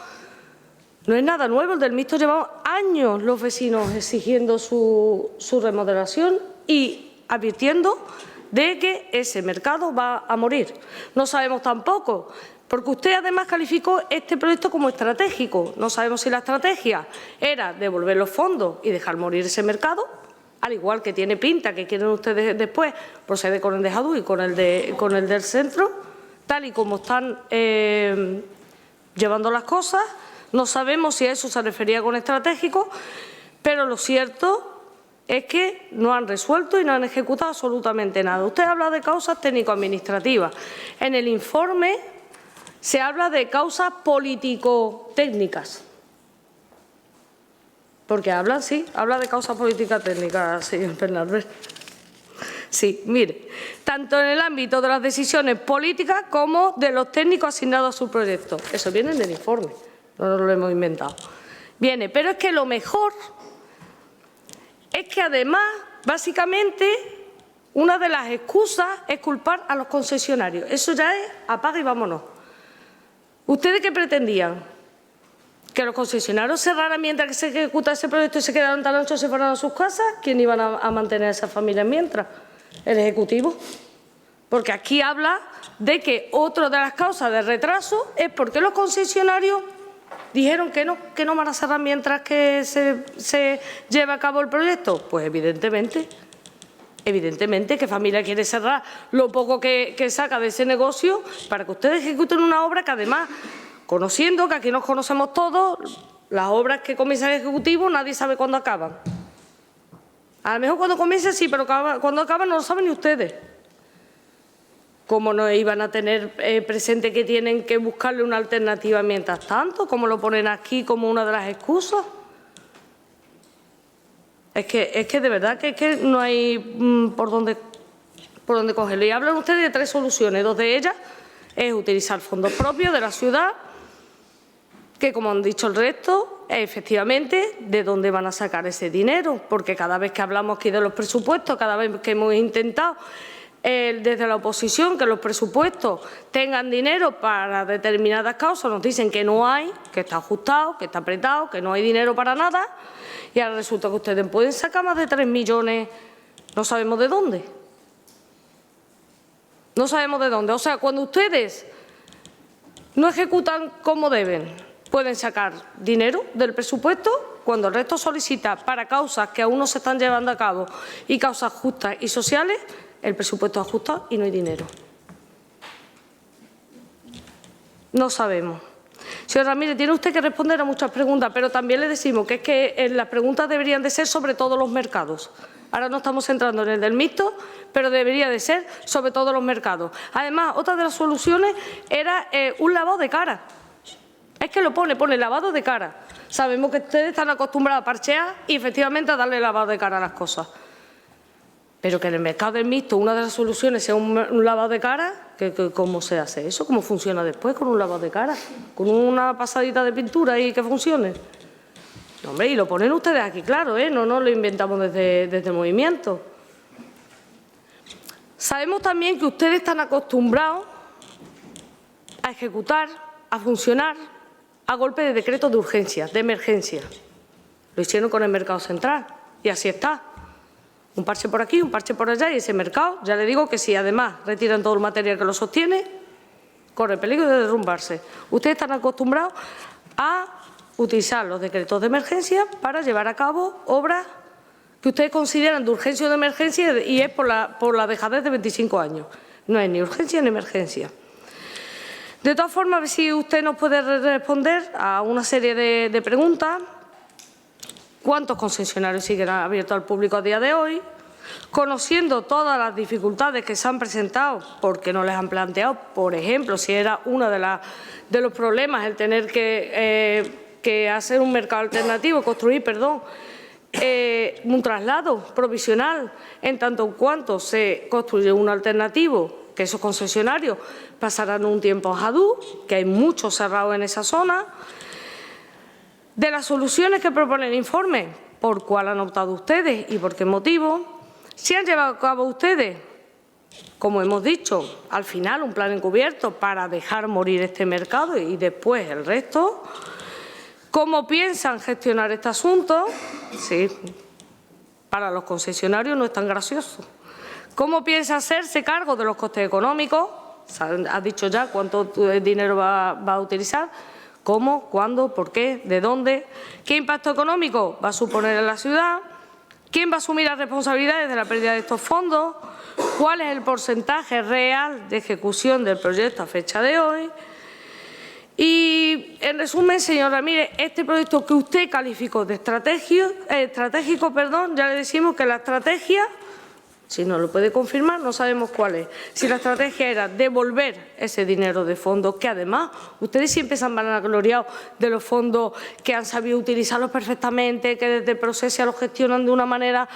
no es nada nuevo. El del mixto llevamos años los vecinos exigiendo su remodelación y advirtiendo de que ese mercado va a morir. No sabemos tampoco, porque usted además calificó este proyecto como estratégico. No sabemos si la estrategia era devolver los fondos y dejar morir ese mercado, al igual que tiene pinta que quieren ustedes después proceder con el de Jadú y con el del centro, tal y como están llevando las cosas. No sabemos si a eso se refería con estratégico, pero lo cierto es que no han resuelto y no han ejecutado absolutamente nada. Usted habla de causas técnico-administrativas. En el informe se habla de causas político-técnicas. Porque habla de causas políticas técnicas, señor Bernabé. Sí, mire, tanto en el ámbito de las decisiones políticas como de los técnicos asignados a su proyecto. Eso viene en el informe, no nos lo hemos inventado. Viene, pero es que lo mejor es que además, básicamente, una de las excusas es culpar a los concesionarios. Eso ya es apaga y vámonos. ¿Ustedes qué pretendían? ¿Que los concesionarios cerraran mientras que se ejecuta ese proyecto y se quedaran tan anchos y se fueran a sus casas? ¿Quién iban a mantener a esas familias mientras? ¿El Ejecutivo? Porque aquí habla de que otra de las causas de retraso es porque los concesionarios dijeron que no van a cerrar mientras que se lleva a cabo el proyecto. Pues evidentemente, ¿qué familia quiere cerrar lo poco que saca de ese negocio para que ustedes ejecuten una obra que además, conociendo que aquí nos conocemos todos, las obras que comienza el Ejecutivo nadie sabe cuándo acaban? A lo mejor cuando comienza sí, pero cuando acaban no lo saben ni ustedes. ¿Cómo no iban a tener presente que tienen que buscarle una alternativa mientras tanto? ¿Cómo lo ponen aquí como una de las excusas? Es que de verdad que no hay por dónde cogerlo. Y hablan ustedes de 3 soluciones. 2 de ellas es utilizar fondos propios de la ciudad, que como han dicho el resto, efectivamente, ¿de dónde van a sacar ese dinero? Porque cada vez que hablamos aquí de los presupuestos, cada vez que hemos intentado desde la oposición que los presupuestos tengan dinero para determinadas causas, nos dicen que no hay, que está ajustado, que está apretado, que no hay dinero para nada, y ahora resulta que ustedes pueden sacar más de 3 millones, no sabemos de dónde. No sabemos de dónde. O sea, cuando ustedes no ejecutan como deben. Pueden sacar dinero del presupuesto cuando el resto solicita para causas que aún no se están llevando a cabo y causas justas y sociales, el presupuesto es ajustado y no hay dinero. No sabemos. Señor Ramírez, tiene usted que responder a muchas preguntas, pero también le decimos que es que las preguntas deberían de ser sobre todos los mercados. Ahora nos estamos centrando en el del mixto, pero debería de ser sobre todos los mercados. Además, otra de las soluciones era un lavado de cara. Es que lo pone lavado de cara. Sabemos que ustedes están acostumbrados a parchear y efectivamente a darle lavado de cara a las cosas. Pero que en el mercado del mixto una de las soluciones sea un lavado de cara, ¿cómo se hace eso? ¿Cómo funciona después con un lavado de cara? ¿Con una pasadita de pintura y que funcione? No, hombre, y lo ponen ustedes aquí, claro, no lo inventamos desde el movimiento. Sabemos también que ustedes están acostumbrados a ejecutar, a funcionar a golpe de decretos de urgencia, de emergencia. Lo hicieron con el mercado central y así está. Un parche por aquí, un parche por allá y ese mercado, ya le digo que si además retiran todo el material que lo sostiene, corre peligro de derrumbarse. Ustedes están acostumbrados a utilizar los decretos de emergencia para llevar a cabo obras que ustedes consideran de urgencia o de emergencia y es por la dejadez de 25 años. No es ni urgencia ni emergencia. De todas formas, a ver si usted nos puede responder a una serie de preguntas. ¿Cuántos concesionarios siguen abiertos al público a día de hoy? Conociendo todas las dificultades que se han presentado, porque no les han planteado, por ejemplo, si era uno de los problemas el tener que hacer un mercado alternativo, construir, un traslado provisional, en tanto en cuanto se construye un alternativo, que esos concesionarios pasarán un tiempo a Jadú, que hay muchos cerrados en esa zona. De las soluciones que propone el informe, ¿por cuál han optado ustedes y por qué motivo? ¿Se han llevado a cabo ustedes, como hemos dicho, al final un plan encubierto para dejar morir este mercado y después el resto? ¿Cómo piensan gestionar este asunto? Sí, para los concesionarios no es tan gracioso. ¿Cómo piensa hacerse cargo de los costes económicos? ¿Ha dicho ya cuánto dinero va a utilizar? ¿Cómo? ¿Cuándo? ¿Por qué? ¿De dónde? ¿Qué impacto económico va a suponer en la ciudad? ¿Quién va a asumir las responsabilidades de la pérdida de estos fondos? ¿Cuál es el porcentaje real de ejecución del proyecto a fecha de hoy? Y, en resumen, señor Ramírez, este proyecto que usted calificó de estratégico, ya le decimos que la estrategia, si no lo puede confirmar, no sabemos cuál es. Si la estrategia era devolver ese dinero de fondos, que además ustedes siempre se han vanagloriado de los fondos que han sabido utilizarlos perfectamente, que desde Procesa los gestionan de una manera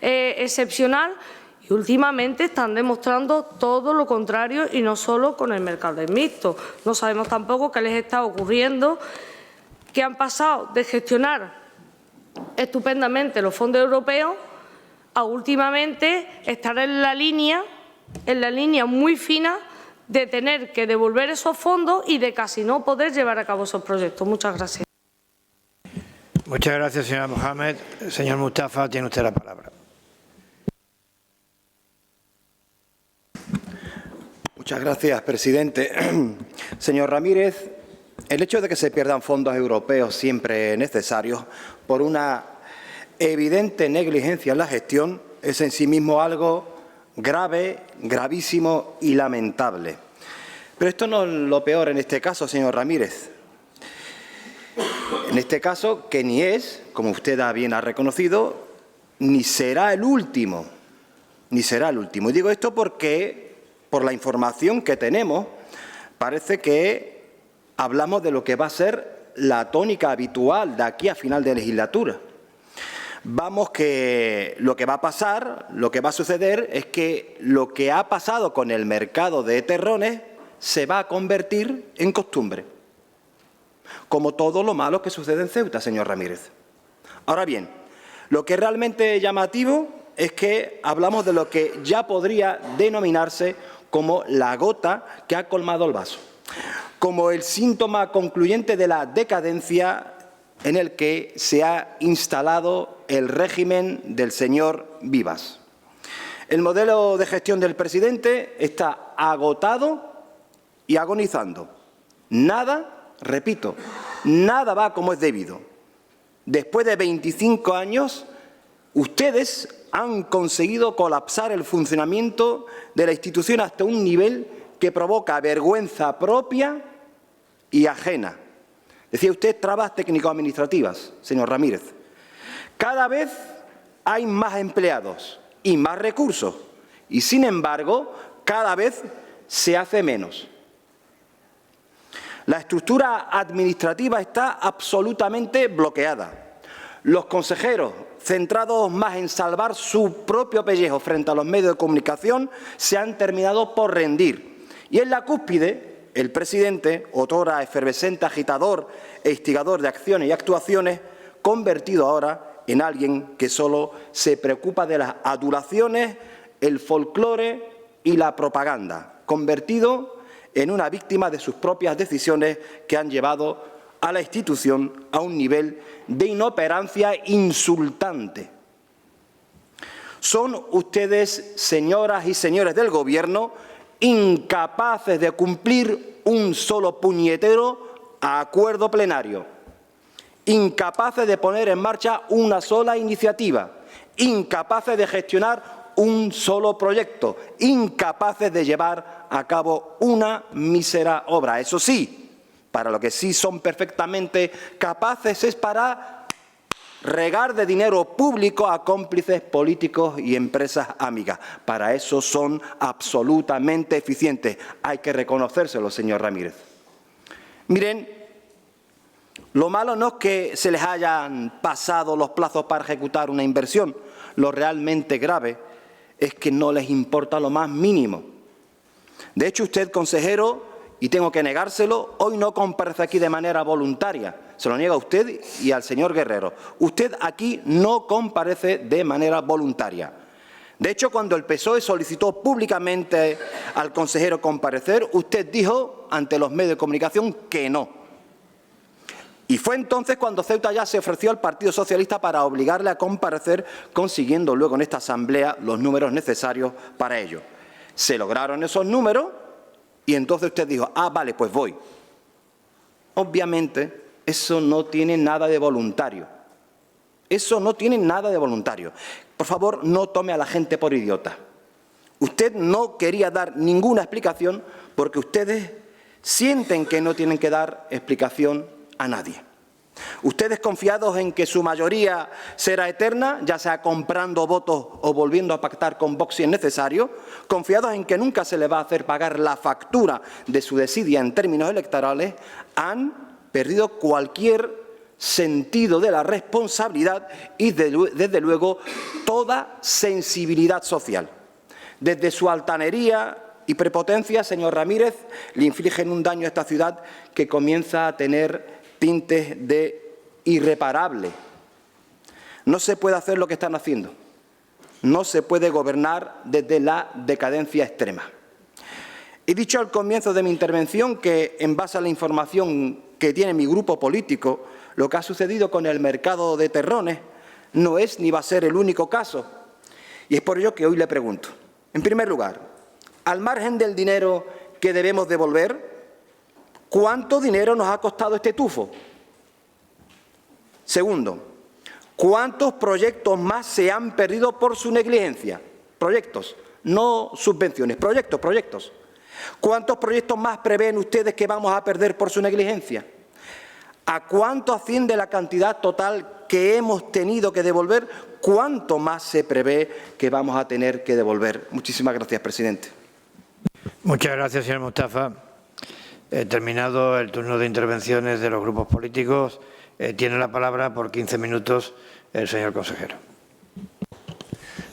excepcional, y últimamente están demostrando todo lo contrario y no solo con el mercado del mixto. No sabemos tampoco qué les está ocurriendo, que han pasado de gestionar estupendamente los fondos europeos a últimamente estar en la línea muy fina de tener que devolver esos fondos y de casi no poder llevar a cabo esos proyectos. Muchas gracias. Muchas gracias, señora Mohamed. Señor Mustafa, tiene usted la palabra. Muchas gracias, presidente. Señor Ramírez, el hecho de que se pierdan fondos europeos siempre necesarios por una evidente negligencia en la gestión es en sí mismo algo grave, gravísimo y lamentable. Pero esto no es lo peor en este caso, señor Ramírez. En este caso, que ni es, como usted bien ha reconocido, ni será el último. Ni será el último. Y digo esto porque, por la información que tenemos, parece que hablamos de lo que va a ser la tónica habitual de aquí a final de legislatura. Vamos que lo que va a pasar, lo que va a suceder es que lo que ha pasado con el mercado de terrones se va a convertir en costumbre, como todo lo malo que sucede en Ceuta, señor Ramírez. Ahora bien, lo que es realmente llamativo es que hablamos de lo que ya podría denominarse como la gota que ha colmado el vaso, como el síntoma concluyente de la decadencia en el que se ha instalado el régimen del señor Vivas. El modelo de gestión del presidente está agotado y agonizando. Nada, repito, nada va como es debido. Después de 25 años, ustedes han conseguido colapsar el funcionamiento de la institución hasta un nivel que provoca vergüenza propia y ajena. Decía usted trabas técnico-administrativas, señor Ramírez. Cada vez hay más empleados y más recursos y, sin embargo, cada vez se hace menos. La estructura administrativa está absolutamente bloqueada. Los consejeros, centrados más en salvar su propio pellejo frente a los medios de comunicación, se han terminado por rendir. Y en la cúspide, el presidente, otrora efervescente agitador e instigador de acciones y actuaciones, convertido ahora en alguien que solo se preocupa de las adulaciones, el folclore y la propaganda, convertido en una víctima de sus propias decisiones que han llevado a la institución a un nivel de inoperancia insultante. Son ustedes, señoras y señores del Gobierno, incapaces de cumplir un solo puñetero acuerdo plenario, incapaces de poner en marcha una sola iniciativa, incapaces de gestionar un solo proyecto, incapaces de llevar a cabo una mísera obra. Eso sí, para lo que sí son perfectamente capaces es para regar de dinero público a cómplices políticos y empresas amigas. Para eso son absolutamente eficientes. Hay que reconocérselo, señor Ramírez. Miren, lo malo no es que se les hayan pasado los plazos para ejecutar una inversión. Lo realmente grave es que no les importa lo más mínimo. De hecho, usted, consejero, y tengo que negárselo, hoy no comparece aquí de manera voluntaria. Se lo niega a usted y al señor Guerrero. Usted aquí no comparece de manera voluntaria. De hecho, cuando el PSOE solicitó públicamente al consejero comparecer, usted dijo ante los medios de comunicación que no. Y fue entonces cuando Ceuta ya se ofreció al Partido Socialista para obligarle a comparecer, consiguiendo luego en esta asamblea los números necesarios para ello. Se lograron esos números y entonces usted dijo, ah, vale, pues voy. Obviamente, eso no tiene nada de voluntario. Eso no tiene nada de voluntario. Por favor, no tome a la gente por idiota. Usted no quería dar ninguna explicación porque ustedes sienten que no tienen que dar explicación a nadie. Ustedes, confiados en que su mayoría será eterna, ya sea comprando votos o volviendo a pactar con Vox si es necesario, confiados en que nunca se les va a hacer pagar la factura de su desidia en términos electorales, han perdido cualquier sentido de la responsabilidad y, desde luego, toda sensibilidad social. Desde su altanería y prepotencia, señor Ramírez, le infligen un daño a esta ciudad que comienza a tener tintes de irreparable. No se puede hacer lo que están haciendo. No se puede gobernar desde la decadencia extrema. He dicho al comienzo de mi intervención que, en base a la información que tiene mi grupo político, lo que ha sucedido con el mercado de terrones no es ni va a ser el único caso. Y es por ello que hoy le pregunto, en primer lugar, al margen del dinero que debemos devolver, ¿cuánto dinero nos ha costado este tufo? Segundo, ¿cuántos proyectos más se han perdido por su negligencia? Proyectos, no subvenciones, proyectos. ¿Cuántos proyectos más prevén ustedes que vamos a perder por su negligencia? ¿A cuánto asciende la cantidad total que hemos tenido que devolver? ¿Cuánto más se prevé que vamos a tener que devolver? Muchísimas gracias, presidente. Muchas gracias, señor Mustafa. Terminado el turno de intervenciones de los grupos políticos, tiene la palabra por 15 minutos el señor consejero.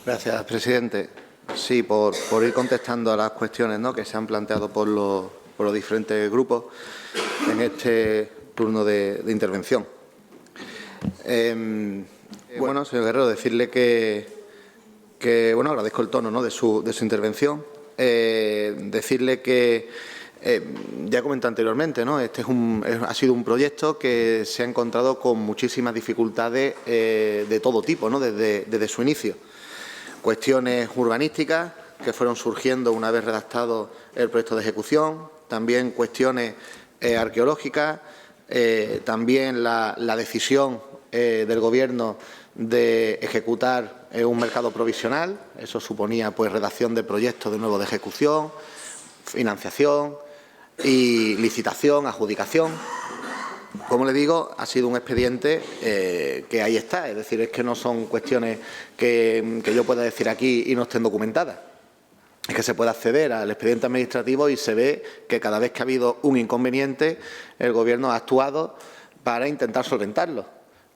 Gracias, presidente. Sí, por ir contestando a las cuestiones, ¿no?, que se han planteado por los diferentes grupos en este turno de intervención. Bueno, señor Guerrero, decirle que bueno, agradezco el tono, ¿no?, de su intervención. Decirle que ya comenté anteriormente, ¿no?, este ha sido un proyecto que se ha encontrado con muchísimas dificultades de todo tipo, ¿no?, desde su inicio. Cuestiones urbanísticas que fueron surgiendo una vez redactado el proyecto de ejecución, también cuestiones arqueológica, también la decisión del Gobierno de ejecutar un mercado provisional. Eso suponía pues redacción de proyectos de nuevo de ejecución, financiación y licitación, adjudicación. Como le digo, ha sido un expediente que ahí está, es decir, es que no son cuestiones que yo pueda decir aquí y no estén documentadas. Es que se puede acceder al expediente administrativo y se ve que cada vez que ha habido un inconveniente, el Gobierno ha actuado para intentar solventarlo.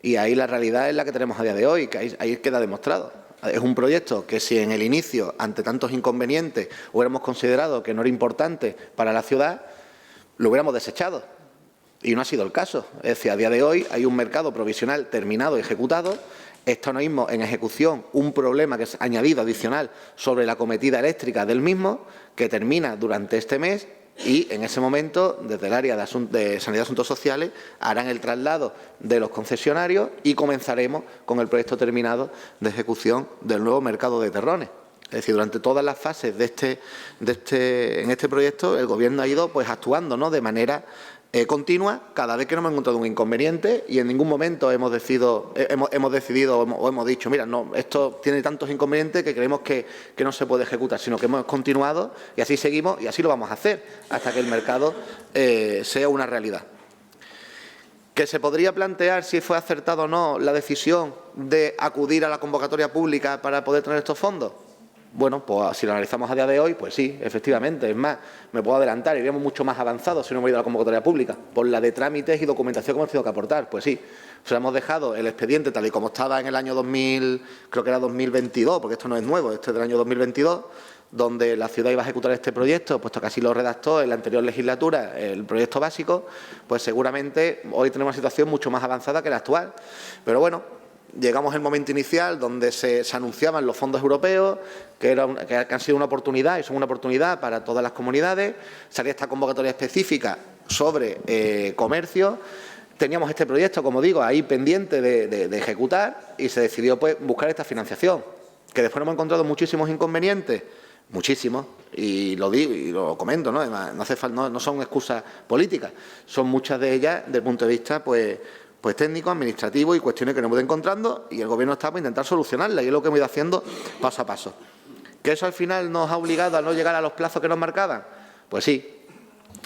Y ahí la realidad es la que tenemos a día de hoy, que ahí queda demostrado. Es un proyecto que si en el inicio, ante tantos inconvenientes, hubiéramos considerado que no era importante para la ciudad, lo hubiéramos desechado. Y no ha sido el caso. Es decir, a día de hoy hay un mercado provisional terminado y ejecutado. Está ahora mismo en ejecución un problema que es añadido adicional sobre la acometida eléctrica del mismo, que termina durante este mes y en ese momento, desde el área de Sanidad y Asuntos Sociales, harán el traslado de los concesionarios y comenzaremos con el proyecto terminado de ejecución del nuevo mercado de Terrones. Es decir, durante todas las fases en este proyecto, el Gobierno ha ido pues actuando, ¿no?, de manera continua, cada vez que nos hemos encontrado un inconveniente, y en ningún momento hemos decidido o hemos dicho, mira, no, esto tiene tantos inconvenientes que creemos que no se puede ejecutar, sino que hemos continuado y así seguimos y así lo vamos a hacer hasta que el mercado sea una realidad. ¿Que se podría plantear si fue acertado o no la decisión de acudir a la convocatoria pública para poder tener estos fondos? Bueno, pues si lo analizamos a día de hoy, pues sí, efectivamente. Es más, me puedo adelantar, iríamos mucho más avanzados si no hemos ido a la convocatoria pública, por la de trámites y documentación que hemos tenido que aportar. Pues sí, o sea, hemos dejado el expediente tal y como estaba en el año 2000, creo que era 2022, porque esto no es nuevo, este es del año 2022, donde la ciudad iba a ejecutar este proyecto, puesto que así lo redactó en la anterior legislatura el proyecto básico, pues seguramente hoy tenemos una situación mucho más avanzada que la actual. Pero bueno, llegamos al momento inicial donde se anunciaban los fondos europeos, que han sido una oportunidad y son una oportunidad para todas las comunidades. Salía esta convocatoria específica sobre comercio. Teníamos este proyecto, como digo, ahí pendiente de ejecutar y se decidió pues buscar esta financiación. Que después hemos encontrado muchísimos inconvenientes, muchísimos, y lo digo y lo comento, ¿no? Además, no son excusas políticas, son muchas de ellas desde el punto de vista pues técnico, administrativo y cuestiones que nos hemos ido encontrando, y el Gobierno está para intentar solucionarlas, y es lo que hemos ido haciendo paso a paso. ¿Que eso al final nos ha obligado a no llegar a los plazos que nos marcaban? Pues sí,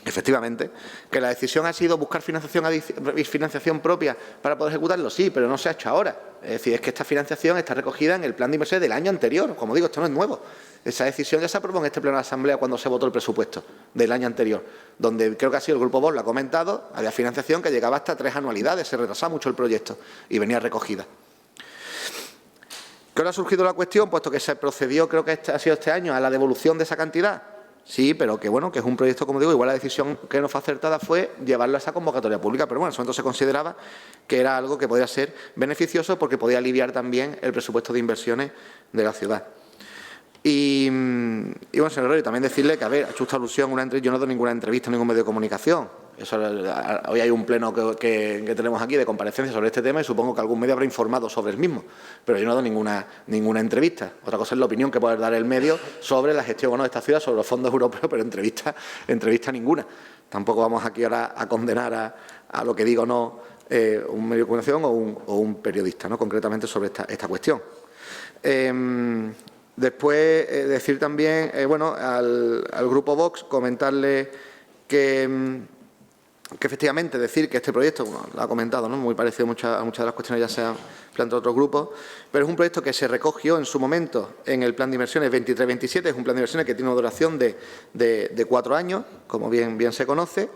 efectivamente. ¿Que la decisión ha sido buscar financiación propia para poder ejecutarlo? Sí, pero no se ha hecho ahora. Es decir, es que esta financiación está recogida en el plan de inversiones del año anterior. Como digo, esto no es nuevo. Esa decisión ya se aprobó en este pleno de la Asamblea cuando se votó el presupuesto del año anterior, donde creo que ha sido el Grupo Vox, lo ha comentado, había financiación que llegaba hasta 3 anualidades, se retrasaba mucho el proyecto y venía recogida. ¿Qué ahora ha surgido la cuestión? Puesto que se procedió, creo que ha sido este año, a la devolución de esa cantidad. Sí, pero que bueno, que es un proyecto, como digo, igual la decisión que no fue acertada fue llevarlo a esa convocatoria pública, pero bueno, en ese momento se consideraba que era algo que podía ser beneficioso porque podía aliviar también el presupuesto de inversiones de la ciudad. Y bueno, señor Herrero, también decirle que, a ver, ha hecho usted alusión a una entrevista, yo no he dado ninguna entrevista a ningún medio de comunicación. Hoy hay un pleno que tenemos aquí de comparecencia sobre este tema y supongo que algún medio habrá informado sobre el mismo, pero yo no he dado ninguna entrevista. Otra cosa es la opinión que puede dar el medio sobre la gestión o no de esta ciudad, sobre los fondos europeos, pero entrevista ninguna. Tampoco vamos aquí ahora a condenar a lo que diga o no un medio de comunicación o un periodista, ¿no?, concretamente sobre esta cuestión. Después, decir también, bueno, al Grupo Vox, comentarle que efectivamente decir que este proyecto, bueno, lo ha comentado, ¿no?, muy parecido a muchas de las cuestiones ya se han planteado otros grupos, pero es un proyecto que se recogió en su momento en el plan de inversiones 23-27, es un plan de inversiones que tiene una duración de 4 años, como bien se conoce,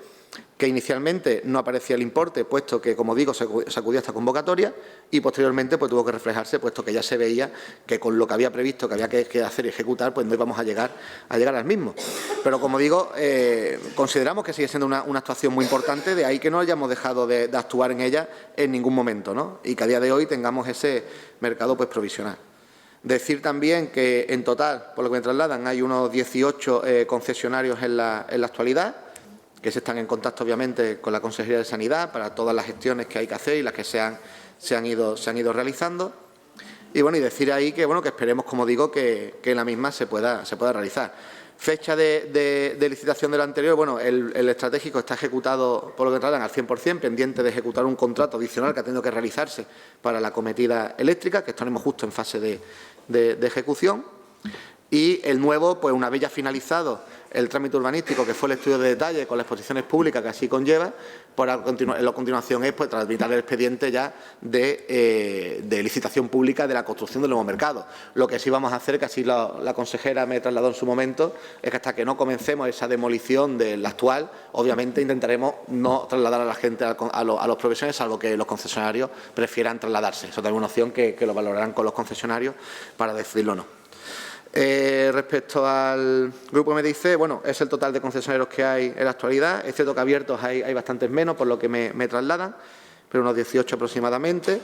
que inicialmente no aparecía el importe, puesto que, como digo, se acudió a esta convocatoria y posteriormente pues tuvo que reflejarse, puesto que ya se veía que con lo que había previsto, que había que hacer y ejecutar, pues no íbamos a llegar al mismo. Pero, como digo, consideramos que sigue siendo una actuación muy importante, de ahí que no hayamos dejado de actuar en ella en ningún momento, ¿no?, y que a día de hoy tengamos ese mercado pues provisional. Decir también que en total, por lo que me trasladan, hay unos 18 concesionarios en la actualidad, que se están en contacto, obviamente, con la Consejería de Sanidad para todas las gestiones que hay que hacer y las que se han ido realizando. Y bueno, y decir ahí que, bueno, que esperemos, como digo, que la misma se pueda realizar. Fecha de licitación del anterior. Bueno, el estratégico está ejecutado, por lo que tratan, al 100%, pendiente de ejecutar un contrato adicional que ha tenido que realizarse para la acometida eléctrica, que estaremos justo en fase de ejecución. Y el nuevo, pues una vez ya finalizado el trámite urbanístico, que fue el estudio de detalle con las exposiciones públicas que así conlleva, pues a continuación es pues tramitar el expediente ya de licitación pública de la construcción del nuevo mercado. Lo que sí vamos a hacer, que así la consejera me trasladó en su momento, es que hasta que no comencemos esa demolición del actual, obviamente intentaremos no trasladar a la gente a los profesionales, salvo que los concesionarios prefieran trasladarse. Eso también es una opción que lo valorarán con los concesionarios para decidirlo o no. Respecto al grupo MDIC, bueno, es el total de concesionarios que hay en la actualidad. Es cierto que abiertos hay bastantes menos, por lo que me trasladan, pero unos 18 aproximadamente.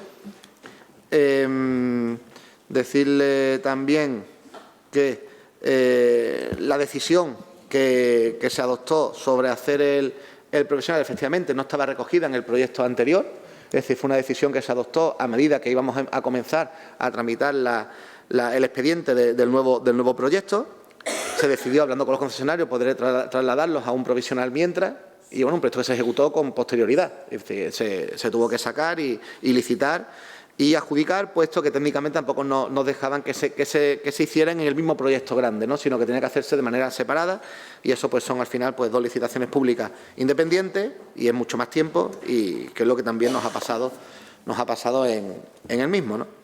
Decirle también que la decisión que se adoptó sobre hacer el profesional efectivamente no estaba recogida en el proyecto anterior. Es decir, fue una decisión que se adoptó a medida que íbamos a comenzar a tramitar el expediente del nuevo proyecto. Se decidió, hablando con los concesionarios, poder trasladarlos a un provisional mientras, y bueno, un proyecto que se ejecutó con posterioridad. Es decir, se tuvo que sacar y licitar y adjudicar, puesto que técnicamente tampoco nos dejaban que se hicieran en el mismo proyecto grande, ¿no? Sino que tenía que hacerse de manera separada, y eso pues son al final pues 2 licitaciones públicas independientes, y es mucho más tiempo, y que es lo que también nos ha pasado en el mismo, ¿no?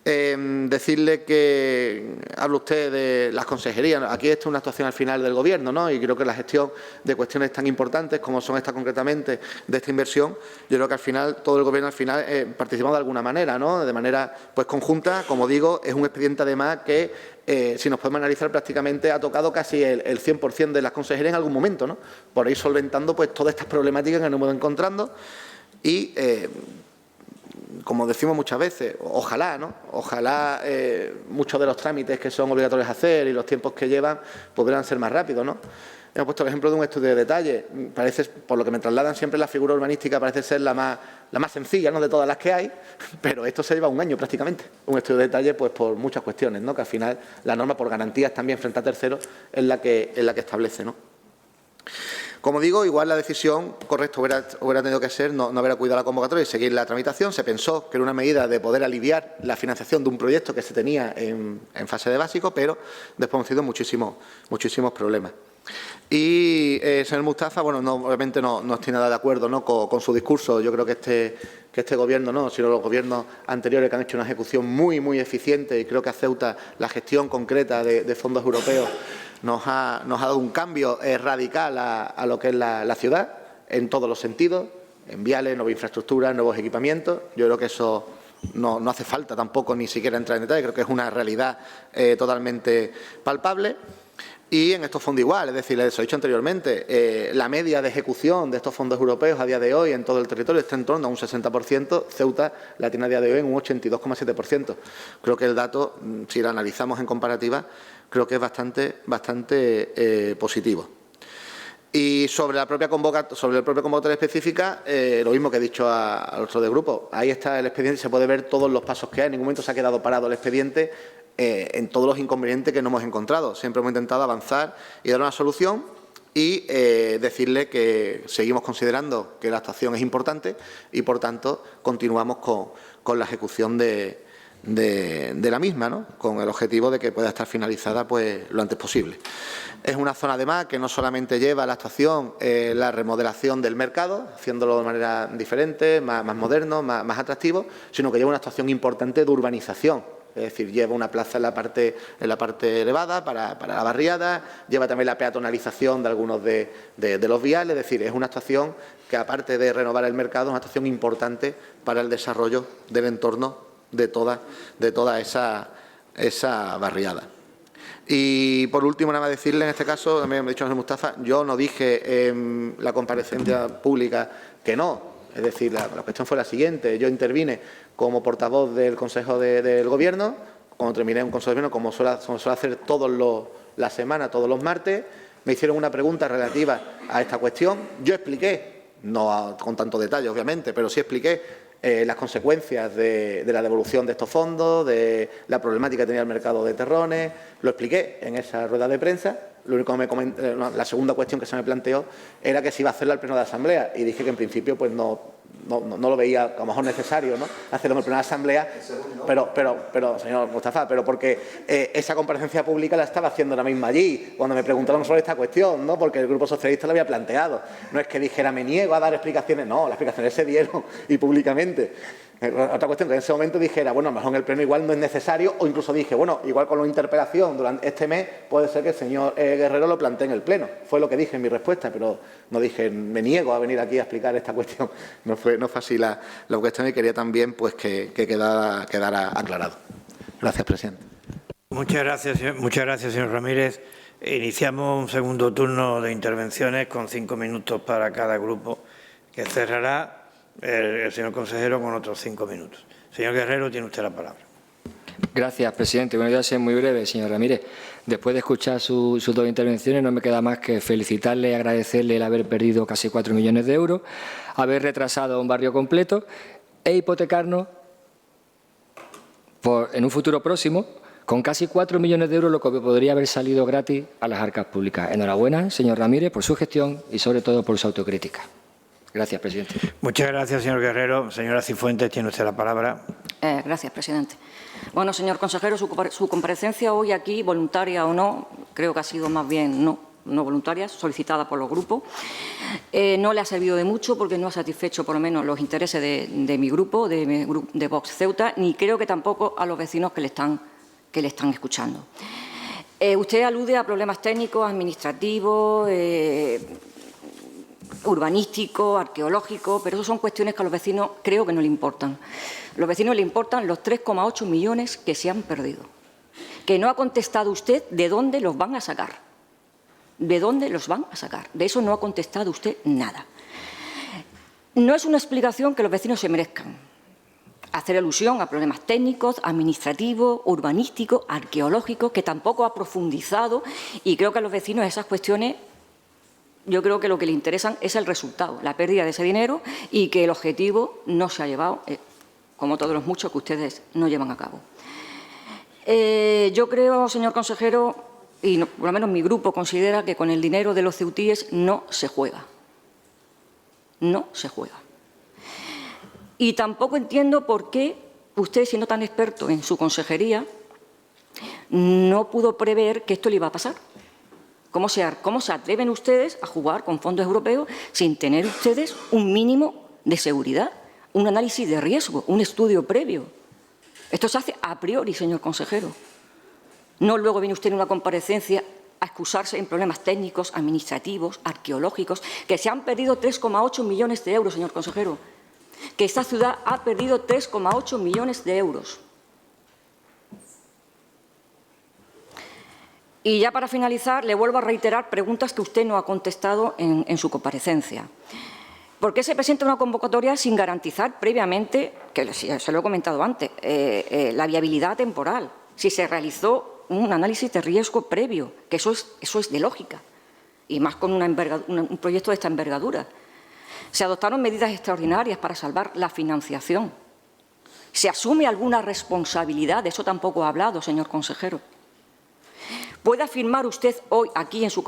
Decirle que habla usted de las consejerías. Aquí esto es una actuación al final del Gobierno, ¿no? Y creo que la gestión de cuestiones tan importantes como son estas concretamente de esta inversión, yo creo que al final todo el Gobierno participamos de alguna manera, ¿no? De manera pues conjunta. Como digo, es un expediente además que si nos podemos analizar, prácticamente ha tocado casi el 100% de las consejerías en algún momento, ¿no? Por ir solventando pues todas estas problemáticas que nos hemos encontrando. Y como decimos muchas veces, ojalá, ¿no? Ojalá muchos de los trámites que son obligatorios hacer y los tiempos que llevan podrían ser más rápidos, ¿no? Hemos puesto el ejemplo de un estudio de detalle. Parece, por lo que me trasladan siempre, la figura urbanística parece ser la más sencilla, ¿no?, de todas las que hay, pero esto se lleva un año prácticamente. Un estudio de detalle, pues por muchas cuestiones, ¿no? Que al final la norma, por garantías también frente a terceros, es la que establece, ¿no? Como digo, igual la decisión correcta hubiera tenido que ser no haber acudido a la convocatoria y seguir la tramitación. Se pensó que era una medida de poder aliviar la financiación de un proyecto que se tenía en fase de básico, pero después hemos tenido muchísimos problemas. Y, señor Mustafa, bueno, obviamente no estoy nada de acuerdo, ¿no?, con su discurso. Yo creo que este Gobierno, no, sino los gobiernos anteriores, que han hecho una ejecución muy eficiente, y creo que a Ceuta la gestión concreta de fondos europeos nos ha dado un cambio radical a lo que es la ciudad, en todos los sentidos, en viales, nuevas infraestructuras, nuevos equipamientos. Yo creo que eso no hace falta tampoco ni siquiera entrar en detalle, creo que es una realidad totalmente palpable. Y en estos fondos igual, es decir, les he dicho anteriormente, la media de ejecución de estos fondos europeos a día de hoy en todo el territorio está en torno a un 60%, Ceuta la tiene a día de hoy en un 82,7%. Creo que el dato, si lo analizamos en comparativa, creo que es bastante positivo. Y sobre el propio convocatoria específica, lo mismo que he dicho al otro del grupo. Ahí está el expediente, se puede ver todos los pasos que hay. En ningún momento se ha quedado parado el expediente en todos los inconvenientes que no hemos encontrado. Siempre hemos intentado avanzar y dar una solución, y decirle que seguimos considerando que la actuación es importante y, por tanto, continuamos con la ejecución de la misma, ¿no?, con el objetivo de que pueda estar finalizada pues lo antes posible. Es una zona, además, que no solamente lleva a la actuación la remodelación del mercado, haciéndolo de manera diferente, más moderno, más atractivo, sino que lleva una actuación importante de urbanización. Es decir, lleva una plaza en la parte elevada para la barriada, lleva también la peatonalización de algunos de los viales. Es decir, es una actuación que, aparte de renovar el mercado, es una actuación importante para el desarrollo del entorno de toda esa barriada. Y, por último, nada más decirle, en este caso, también me ha dicho José Mustafa, yo no dije en la comparecencia pública que no. Es decir, la cuestión fue la siguiente. Yo intervine como portavoz del Consejo del Gobierno, cuando terminé un Consejo de Gobierno, como suele hacer todas las semanas, todos los martes. Me hicieron una pregunta relativa a esta cuestión. Yo expliqué, no con tanto detalle, obviamente, pero sí expliqué las consecuencias de la devolución de estos fondos, de la problemática que tenía el mercado de terrones. Lo expliqué en esa rueda de prensa. Lo único que la segunda cuestión que se me planteó era que se iba a hacerlo al pleno de asamblea y dije que en principio pues no lo veía a lo mejor necesario, ¿no?, hacerlo en el pleno de asamblea, pero señor Mustafa, pero porque esa comparecencia pública la estaba haciendo ahora mismo allí, cuando me preguntaron sobre esta cuestión, ¿no?, porque el Grupo Socialista lo había planteado. No es que dijera me niego a dar explicaciones, no, las explicaciones se dieron y públicamente. Otra cuestión que en ese momento dijera, bueno, a lo mejor en el pleno igual no es necesario, o incluso dije, bueno, igual con la interpelación durante este mes puede ser que el señor Guerrero lo plantee en el pleno. Fue lo que dije en mi respuesta, pero no dije, me niego a venir aquí a explicar esta cuestión. No fue así la cuestión y quería también pues que quedara aclarado. Gracias, presidente. Muchas gracias, señor Ramírez. Iniciamos un segundo turno de intervenciones con 5 minutos para cada grupo, que cerrará el señor consejero con otros 5 minutos. Señor Guerrero, tiene usted la palabra. Gracias, presidente. Bueno, voy a ser muy breve, señor Ramírez. Después de escuchar sus dos intervenciones, no me queda más que felicitarle y agradecerle el haber perdido casi 4 millones de euros, haber retrasado un barrio completo e hipotecarnos en un futuro próximo con casi 4 millones de euros, lo que podría haber salido gratis a las arcas públicas. Enhorabuena, señor Ramírez, por su gestión y, sobre todo, por su autocrítica. Gracias, presidente. Muchas gracias, señor Guerrero. Señora Cifuentes, tiene usted la palabra. Gracias, presidente. Bueno, señor consejero, su comparecencia hoy aquí, voluntaria o no, creo que ha sido más bien no voluntaria, solicitada por los grupos. No le ha servido de mucho porque no ha satisfecho por lo menos los intereses de mi grupo, de Vox Ceuta, ni creo que tampoco a los vecinos que le están escuchando. Usted alude a problemas técnicos, administrativos, urbanístico, arqueológico, pero eso son cuestiones que a los vecinos creo que no le importan. A los vecinos le importan los 3,8 millones que se han perdido, que no ha contestado usted de dónde los van a sacar. ¿De dónde los van a sacar? De eso no ha contestado usted nada. No es una explicación que los vecinos se merezcan. Hacer alusión a problemas técnicos, administrativos, urbanísticos, arqueológicos, que tampoco ha profundizado, y creo que a los vecinos esas cuestiones, yo creo que lo que le interesan es el resultado, la pérdida de ese dinero y que el objetivo no se ha llevado, como todos los muchos que ustedes no llevan a cabo. Yo creo, señor consejero, y no, por lo menos mi grupo considera que con el dinero de los ceutíes no se juega. No se juega. Y tampoco entiendo por qué usted, siendo tan experto en su consejería, no pudo prever que esto le iba a pasar. ¿Cómo se atreven ustedes a jugar con fondos europeos sin tener ustedes un mínimo de seguridad, un análisis de riesgo, un estudio previo? Esto se hace a priori, señor consejero. No luego viene usted en una comparecencia a excusarse en problemas técnicos, administrativos, arqueológicos, que se han perdido 3,8 millones de euros, señor consejero. Que esta ciudad ha perdido 3,8 millones de euros. Y ya para finalizar, le vuelvo a reiterar preguntas que usted no ha contestado en su comparecencia. ¿Por qué se presenta una convocatoria sin garantizar previamente, que se lo he comentado antes, la viabilidad temporal? Si se realizó un análisis de riesgo previo, que eso es de lógica, y más con un proyecto de esta envergadura. Se adoptaron medidas extraordinarias para salvar la financiación. ¿Se asume alguna responsabilidad? De eso tampoco ha hablado, señor consejero. ¿Puede afirmar usted hoy, aquí en su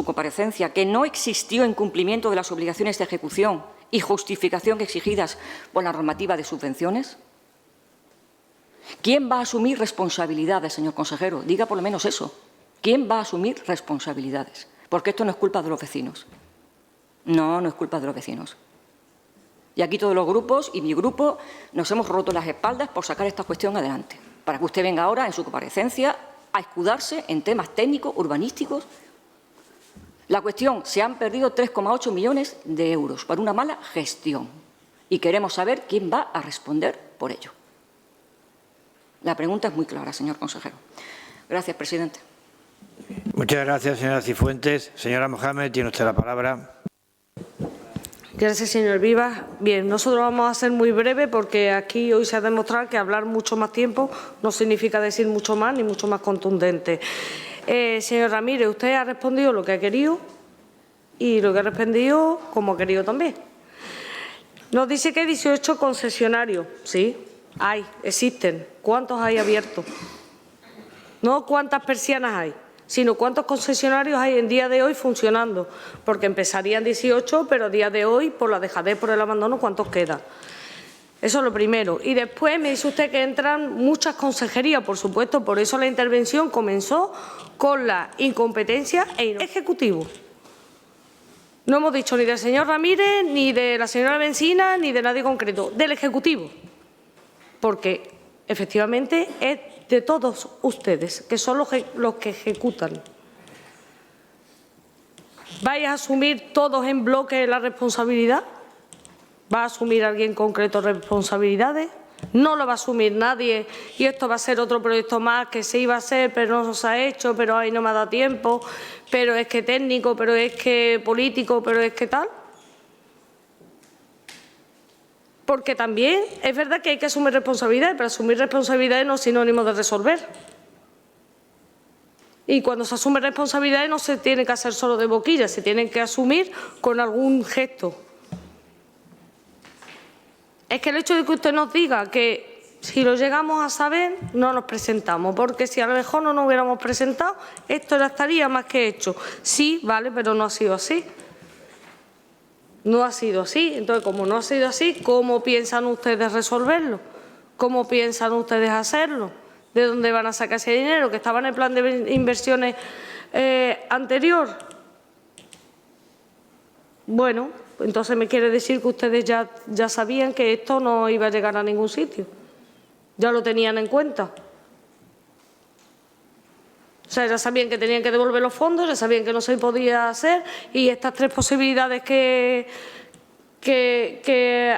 comparecencia, que no existió incumplimiento de las obligaciones de ejecución y justificación exigidas por la normativa de subvenciones? ¿Quién va a asumir responsabilidades, señor consejero? Diga por lo menos eso. ¿Quién va a asumir responsabilidades? Porque esto no es culpa de los vecinos. No es culpa de los vecinos. Y aquí todos los grupos y mi grupo nos hemos roto las espaldas por sacar esta cuestión adelante, para que usted venga ahora en su comparecencia a escudarse en temas técnicos, urbanísticos. La cuestión, se han perdido 3,8 millones de euros por una mala gestión y queremos saber quién va a responder por ello. La pregunta es muy clara, señor consejero. Gracias, presidente. Muchas gracias, señora Cifuentes. Señora Mohamed, tiene usted la palabra. Gracias, señor Vivas. Bien, nosotros vamos a ser muy breves porque aquí hoy se ha demostrado que hablar mucho más tiempo no significa decir mucho más ni mucho más contundente. Señor Ramírez, usted ha respondido lo que ha querido y lo que ha respondido como ha querido también. Nos dice que hay 18 concesionarios. Sí, hay, existen. ¿Cuántos hay abiertos? No cuántas persianas hay, sino cuántos concesionarios hay en día de hoy funcionando. Porque empezarían 18, pero a día de hoy, por la dejadez, por el abandono, ¿cuántos quedan? Eso es lo primero. Y después me dice usted que entran muchas consejerías, por supuesto, por eso la intervención comenzó con la incompetencia ejecutivo. No hemos dicho ni del señor Ramírez, ni de la señora Bencina, ni de nadie concreto, del Ejecutivo. Porque, efectivamente, es de todos ustedes, que son los que ejecutan. ¿Vais a asumir todos en bloque la responsabilidad? ¿Va a asumir alguien concreto responsabilidades? No lo va a asumir nadie y esto va a ser otro proyecto más que se iba a hacer, pero no se ha hecho, pero ahí no me ha dado tiempo, pero es que técnico, pero es que político, pero es que tal. Porque también es verdad que hay que asumir responsabilidades, pero asumir responsabilidades no es sinónimo de resolver. Y cuando se asume responsabilidades no se tiene que hacer solo de boquilla, se tienen que asumir con algún gesto. Es que el hecho de que usted nos diga que si lo llegamos a saber no nos presentamos, porque si a lo mejor no nos hubiéramos presentado, esto ya estaría más que hecho. Sí, vale, pero no ha sido así. No ha sido así. Entonces, como no ha sido así, ¿cómo piensan ustedes resolverlo? ¿Cómo piensan ustedes hacerlo? ¿De dónde van a sacar ese dinero? ¿Que estaba en el plan de inversiones anterior? Bueno, entonces me quiere decir que ustedes ya sabían que esto no iba a llegar a ningún sitio. Ya lo tenían en cuenta. O sea, ya sabían que tenían que devolver los fondos, ya sabían que no se podía hacer y estas tres posibilidades que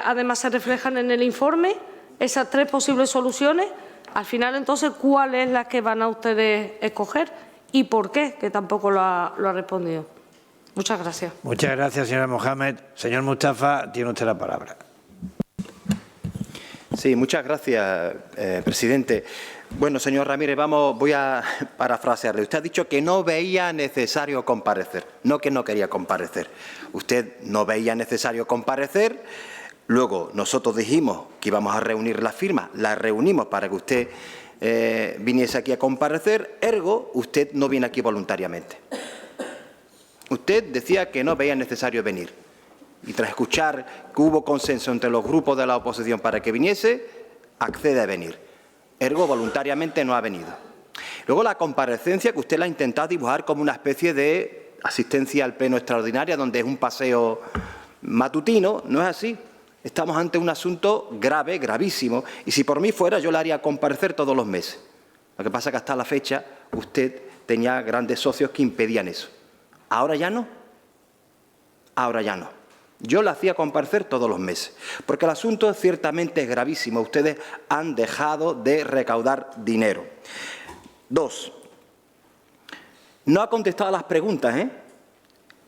además se reflejan en el informe, esas tres posibles soluciones, al final entonces, ¿cuál es la que van a ustedes escoger y por qué? Que tampoco lo ha respondido. Muchas gracias. Muchas gracias, señora Mohamed. Señor Mustafa, tiene usted la palabra. Sí, muchas gracias, presidente. Bueno, señor Ramírez, voy a parafrasearle. Usted ha dicho que no veía necesario comparecer, no que no quería comparecer. Usted no veía necesario comparecer, luego nosotros dijimos que íbamos a reunir las firmas, las reunimos para que usted viniese aquí a comparecer, ergo, usted no viene aquí voluntariamente. Usted decía que no veía necesario venir y tras escuchar que hubo consenso entre los grupos de la oposición para que viniese, accede a venir. Ergo, voluntariamente no ha venido. Luego, la comparecencia que usted la ha intentado dibujar como una especie de asistencia al pleno extraordinaria, donde es un paseo matutino, no es así. Estamos ante un asunto grave, gravísimo, y si por mí fuera, yo la haría comparecer todos los meses. Lo que pasa es que hasta la fecha usted tenía grandes socios que impedían eso. Ahora ya no. Ahora ya no. Yo la hacía comparecer todos los meses, porque el asunto ciertamente es gravísimo. Ustedes han dejado de recaudar dinero. 2. No ha contestado a las preguntas,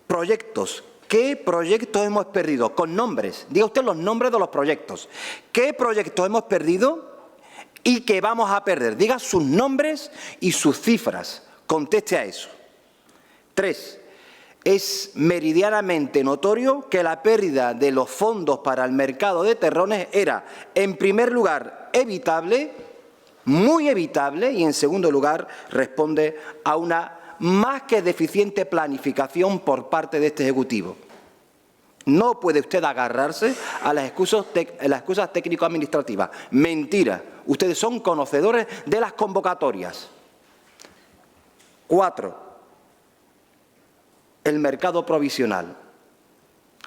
Proyectos. ¿Qué proyectos hemos perdido? Con nombres. Diga usted los nombres de los proyectos. ¿Qué proyectos hemos perdido y qué vamos a perder? Diga sus nombres y sus cifras. Conteste a eso. 3. Es meridianamente notorio que la pérdida de los fondos para el mercado de terrones era, en primer lugar, evitable, muy evitable, y en segundo lugar, responde a una más que deficiente planificación por parte de este Ejecutivo. No puede usted agarrarse a las excusas técnico-administrativas. Mentira. Ustedes son conocedores de las convocatorias. 4. El mercado provisional.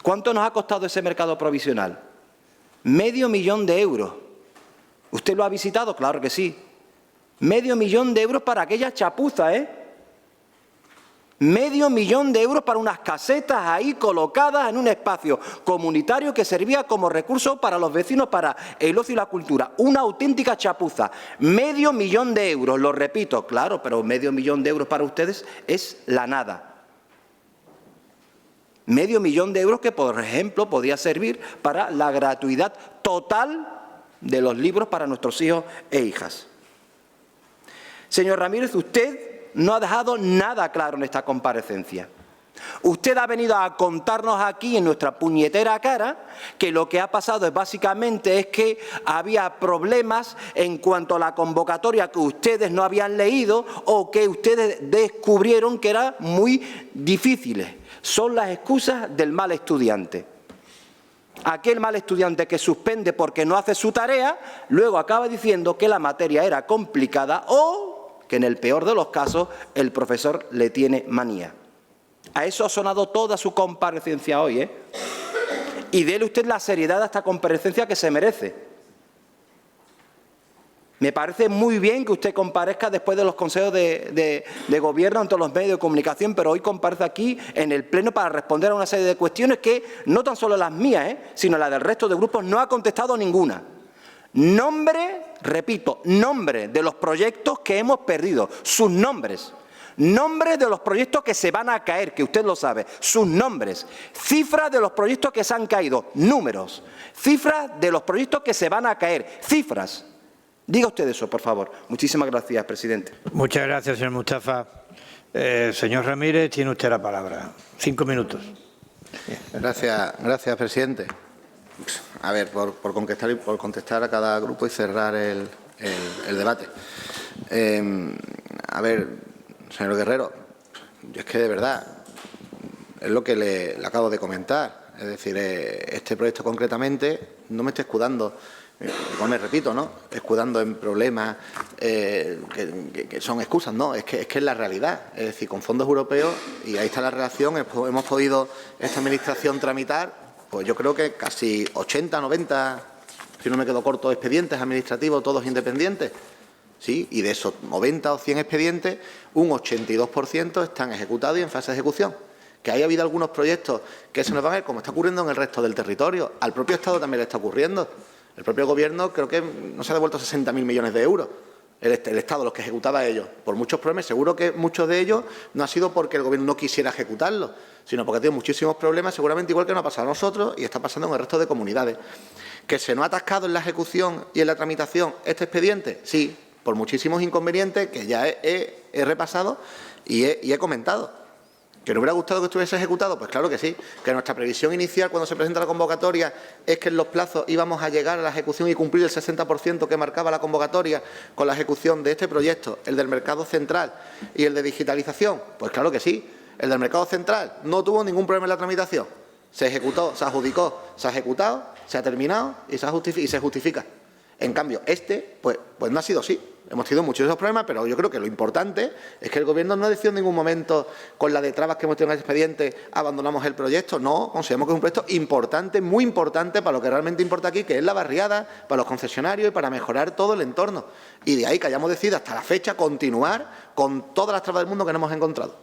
¿Cuánto nos ha costado ese mercado provisional? $500.000 de euros. ¿Usted lo ha visitado? Claro que sí. $500.000 de euros para aquella chapuza, $500.000 de euros para unas casetas ahí colocadas en un espacio comunitario que servía como recurso para los vecinos, para el ocio y la cultura. Una auténtica chapuza. $500.000 de euros, lo repito, claro, pero $500.000 de euros para ustedes es la nada. $500.000 de euros que, por ejemplo, podría servir para la gratuidad total de los libros para nuestros hijos e hijas. Señor Ramírez, usted no ha dejado nada claro en esta comparecencia. Usted ha venido a contarnos aquí en nuestra puñetera cara que lo que ha pasado es básicamente que había problemas en cuanto a la convocatoria que ustedes no habían leído o que ustedes descubrieron que eran muy difíciles. Son las excusas del mal estudiante. Aquel mal estudiante que suspende porque no hace su tarea, luego acaba diciendo que la materia era complicada o que en el peor de los casos el profesor le tiene manía. A eso ha sonado toda su comparecencia hoy, ¿eh? Y déle usted la seriedad a esta comparecencia que se merece. Me parece muy bien que usted comparezca después de los consejos de gobierno ante los medios de comunicación, pero hoy comparece aquí en el Pleno para responder a una serie de cuestiones que no tan solo las mías, sino las del resto de grupos, no ha contestado ninguna. Nombre, repito, nombre de los proyectos que hemos perdido, sus nombres. Nombres de los proyectos que se van a caer, que usted lo sabe, sus nombres. Cifras de los proyectos que se han caído, números. Cifras de los proyectos que se van a caer, cifras. Diga usted eso, por favor. Muchísimas gracias, presidente. Muchas gracias, señor Mustafa. Señor Ramírez, tiene usted la palabra. 5 minutos. Gracias, presidente. A ver, por contestar a cada grupo y cerrar el debate. A ver, señor Guerrero, yo es que de verdad, es lo que le acabo de comentar. Es decir, este proyecto concretamente, no me estoy escudando, me repito, ¿no? Escudando en problemas que son excusas, no, es que es la realidad. Es decir, con fondos europeos, y ahí está la relación, hemos podido esta administración tramitar, pues yo creo que casi 80, 90, si no me quedo corto, expedientes administrativos, todos independientes. Sí, y de esos 90 o 100 expedientes, un 82% están ejecutados y en fase de ejecución. Que haya habido algunos proyectos que se nos van a ver, como está ocurriendo en el resto del territorio. Al propio Estado también le está ocurriendo. El propio Gobierno creo que no se ha devuelto 60.000 millones de euros. El Estado, los que ejecutaba ellos, por muchos problemas. Seguro que muchos de ellos no ha sido porque el Gobierno no quisiera ejecutarlos, sino porque ha tenido muchísimos problemas, seguramente igual que nos ha pasado a nosotros y está pasando en el resto de comunidades. ¿Que se nos ha atascado en la ejecución y en la tramitación este expediente? Sí, por muchísimos inconvenientes que ya he repasado y he comentado. ¿Que nos hubiera gustado que estuviese ejecutado? Pues claro que sí. Que nuestra previsión inicial cuando se presenta la convocatoria es que en los plazos íbamos a llegar a la ejecución y cumplir el 60% que marcaba la convocatoria con la ejecución de este proyecto, el del mercado central y el de digitalización. Pues claro que sí. El del mercado central no tuvo ningún problema en la tramitación. Se ejecutó, se adjudicó, se ha ejecutado, se ha terminado y se justifica. En cambio, pues no ha sido así. Hemos tenido muchos problemas, pero yo creo que lo importante es que el Gobierno no ha decidido en ningún momento, con la de trabas que hemos tenido en el expediente, abandonamos el proyecto. No, consideramos que es un proyecto importante, muy importante para lo que realmente importa aquí, que es la barriada, para los concesionarios y para mejorar todo el entorno. Y de ahí que hayamos decidido hasta la fecha continuar con todas las trabas del mundo que nos hemos encontrado.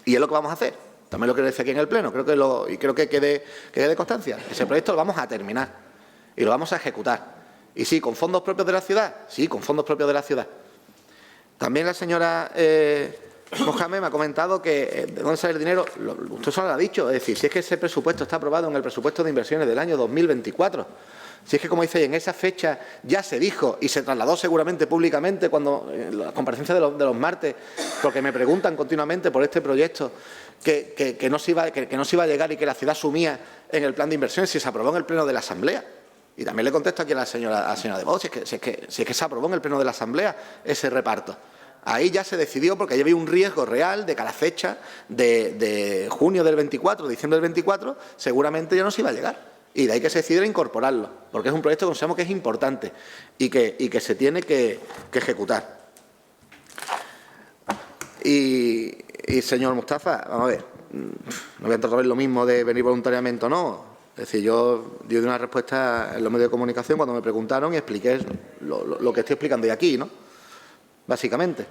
Y es lo que vamos a hacer. También lo que decía aquí en el Pleno, creo que quede constancia. Ese proyecto lo vamos a terminar y lo vamos a ejecutar. Y sí, ¿con fondos propios de la ciudad? Sí, con fondos propios de la ciudad. También la señora Mohamed me ha comentado que de dónde sale el dinero. Usted solo lo ha dicho. Es decir, si es que ese presupuesto está aprobado en el presupuesto de inversiones del año 2024. Si es que, como dice, en esa fecha ya se dijo y se trasladó seguramente públicamente cuando en la comparecencia de los martes, porque me preguntan continuamente por este proyecto, que no se iba a llegar y que la ciudad asumía en el plan de inversiones si se aprobó en el pleno de la Asamblea. Y también le contesto aquí a la señora de Vox, si es que se aprobó en el pleno de la Asamblea ese reparto. Ahí ya se decidió porque ya había un riesgo real de que a la fecha de junio del 24, diciembre del 24, seguramente ya no se iba a llegar. Y de ahí que se decidiera incorporarlo, porque es un proyecto que consideramos que es importante y que se tiene que ejecutar. Y señor Mustafa, vamos a ver, no voy a tratar lo mismo de venir voluntariamente o no. Es decir, yo di una respuesta en los medios de comunicación cuando me preguntaron y expliqué lo que estoy explicando hoy aquí, ¿no? Básicamente.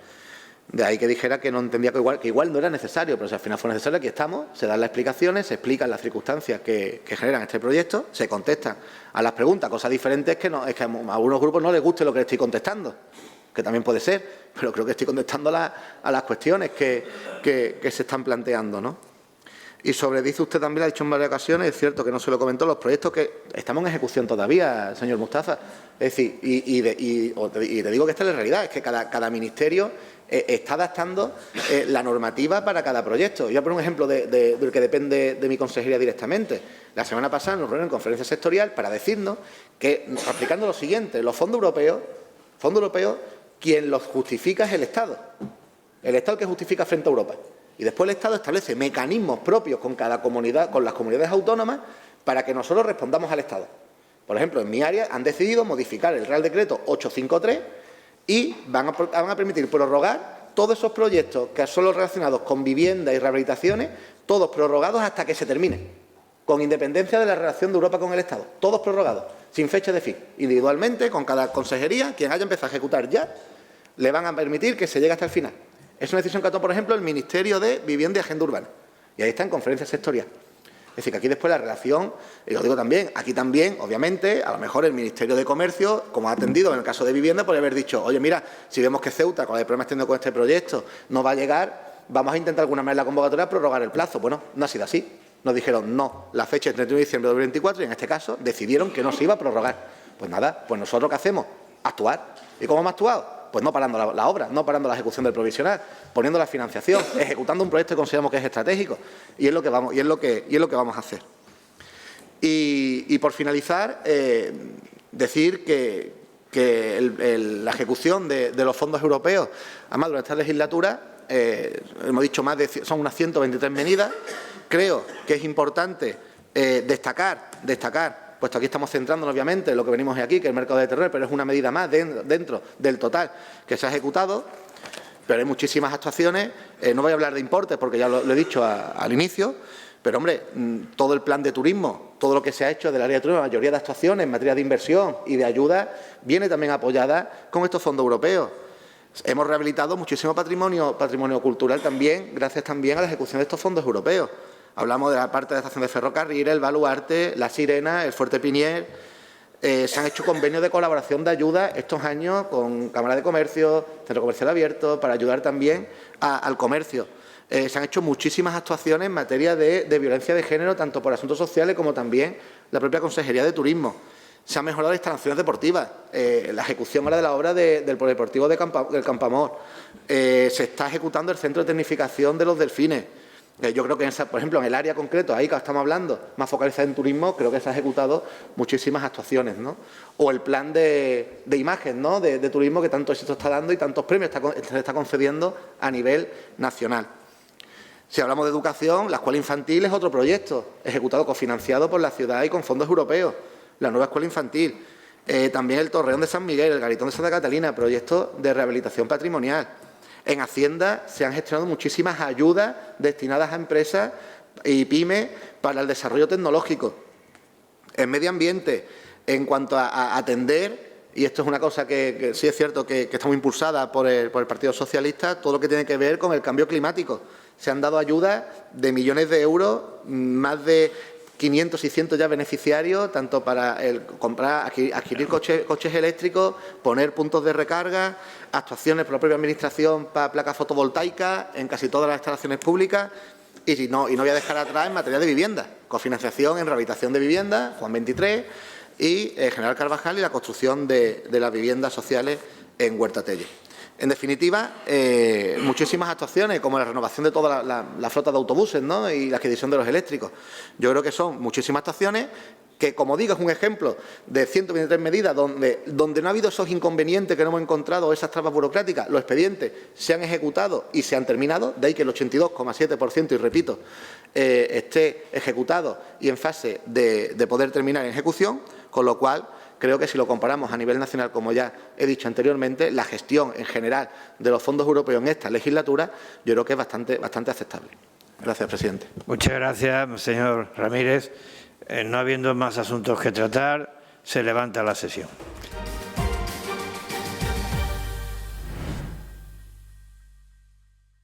De ahí que dijera que no entendía que igual no era necesario, pero si al final fue necesario, aquí estamos, se dan las explicaciones, se explican las circunstancias que generan este proyecto, se contestan a las preguntas. Cosa diferente es que a algunos grupos no les guste lo que les estoy contestando, que también puede ser, pero creo que estoy contestando a las cuestiones que se están planteando, ¿no? Y dice usted también, ha dicho en varias ocasiones, es cierto que no se lo comentó, los proyectos que estamos en ejecución todavía, señor Mustafa. Es decir, y te digo que esta es la realidad, es que cada ministerio está adaptando la normativa para cada proyecto. Yo voy a poner un ejemplo del que depende de mi consejería directamente. La semana pasada nos reunimos en conferencia sectorial para decirnos que, explicando lo siguiente, los fondos europeos, quien los justifica es el Estado. El Estado el que justifica frente a Europa. Y después el Estado establece mecanismos propios con cada comunidad, con las comunidades autónomas, para que nosotros respondamos al Estado. Por ejemplo, en mi área han decidido modificar el Real Decreto 853 y van a permitir prorrogar todos esos proyectos que son los relacionados con vivienda y rehabilitaciones, todos prorrogados hasta que se termine, con independencia de la relación de Europa con el Estado. Todos prorrogados, sin fecha de fin. Individualmente, con cada consejería, quien haya empezado a ejecutar ya, le van a permitir que se llegue hasta el final. Es una decisión que ha tomado, por ejemplo, el Ministerio de Vivienda y Agenda Urbana. Y ahí está en conferencia sectorial. Es decir, que aquí después la relación, y lo digo también, aquí también, obviamente, a lo mejor el Ministerio de Comercio, como ha atendido en el caso de vivienda, podría haber dicho, oye, mira, si vemos que Ceuta, con los problemas que está teniendo con este proyecto, no va a llegar, vamos a intentar de alguna manera en la convocatoria prorrogar el plazo. Bueno, no ha sido así. Nos dijeron, no, la fecha es el 31 de diciembre de 2024 y en este caso decidieron que no se iba a prorrogar. Pues nada, pues nosotros ¿qué hacemos? Actuar. ¿Y cómo hemos actuado? Pues no parando la obra, no parando la ejecución del provisional, poniendo la financiación, ejecutando un proyecto que consideramos que es estratégico. Y es lo que vamos a hacer. Y por finalizar, decir que la ejecución de los fondos europeos, además durante esta legislatura, hemos dicho son unas 123 medidas. Creo que es importante destacar, puesto aquí estamos centrándonos obviamente en lo que venimos aquí, que es el mercado de terreno, pero es una medida más dentro del total que se ha ejecutado, pero hay muchísimas actuaciones. No voy a hablar de importes porque ya lo he dicho al inicio, pero hombre, todo el plan de turismo, todo lo que se ha hecho del área de turismo, la mayoría de actuaciones en materia de inversión y de ayuda, viene también apoyada con estos fondos europeos. Hemos rehabilitado muchísimo patrimonio cultural también, gracias también a la ejecución de estos fondos europeos. Hablamos de la parte de la estación de ferrocarril, el Baluarte, La Sirena, el Fuerte Pinier. Se han hecho convenios de colaboración de ayuda estos años con Cámara de Comercio, Centro Comercial Abierto, para ayudar también al comercio. Se han hecho muchísimas actuaciones en materia de violencia de género, tanto por asuntos sociales como también la propia Consejería de Turismo. Se han mejorado las instalaciones deportivas, la ejecución ahora de la obra del polideportivo del Campamor. Se está ejecutando el centro de tecnificación de los delfines. Yo creo que, por ejemplo, en el área concreto, ahí que estamos hablando, más focalizada en turismo, creo que se han ejecutado muchísimas actuaciones, ¿no? O el plan de imagen, ¿no?, de turismo que tanto éxito está dando y tantos premios se está concediendo a nivel nacional. Si hablamos de educación, la escuela infantil es otro proyecto, ejecutado, cofinanciado por la ciudad y con fondos europeos, la nueva escuela infantil. También el Torreón de San Miguel, el Garitón de Santa Catalina, proyectos de rehabilitación patrimonial. En Hacienda se han gestionado muchísimas ayudas destinadas a empresas y pymes para el desarrollo tecnológico. En medio ambiente, en cuanto a atender, y esto es una cosa que sí es cierto que está muy impulsada por el Partido Socialista, todo lo que tiene que ver con el cambio climático. Se han dado ayudas de millones de euros, más de 500 y 100 ya beneficiarios, tanto para adquirir coches eléctricos, poner puntos de recarga, actuaciones por la propia Administración para placas fotovoltaicas en casi todas las instalaciones públicas y no voy a dejar atrás en materia de vivienda, cofinanciación en rehabilitación de vivienda, Juan 23 y General Carvajal y la construcción de las viviendas sociales en Huerta Telle. En definitiva, muchísimas actuaciones, como la renovación de toda la flota de autobuses, ¿no?, y la adquisición de los eléctricos. Yo creo que son muchísimas actuaciones que, como digo, es un ejemplo de 123 medidas donde no ha habido esos inconvenientes que no hemos encontrado, esas trabas burocráticas. Los expedientes se han ejecutado y se han terminado, de ahí que el 82,7%, y repito, esté ejecutado y en fase de poder terminar en ejecución, con lo cual creo que si lo comparamos a nivel nacional, como ya he dicho anteriormente, la gestión en general de los fondos europeos en esta legislatura, yo creo que es bastante aceptable. Gracias, presidente. Muchas gracias, señor Ramírez. No habiendo más asuntos que tratar, se levanta la sesión.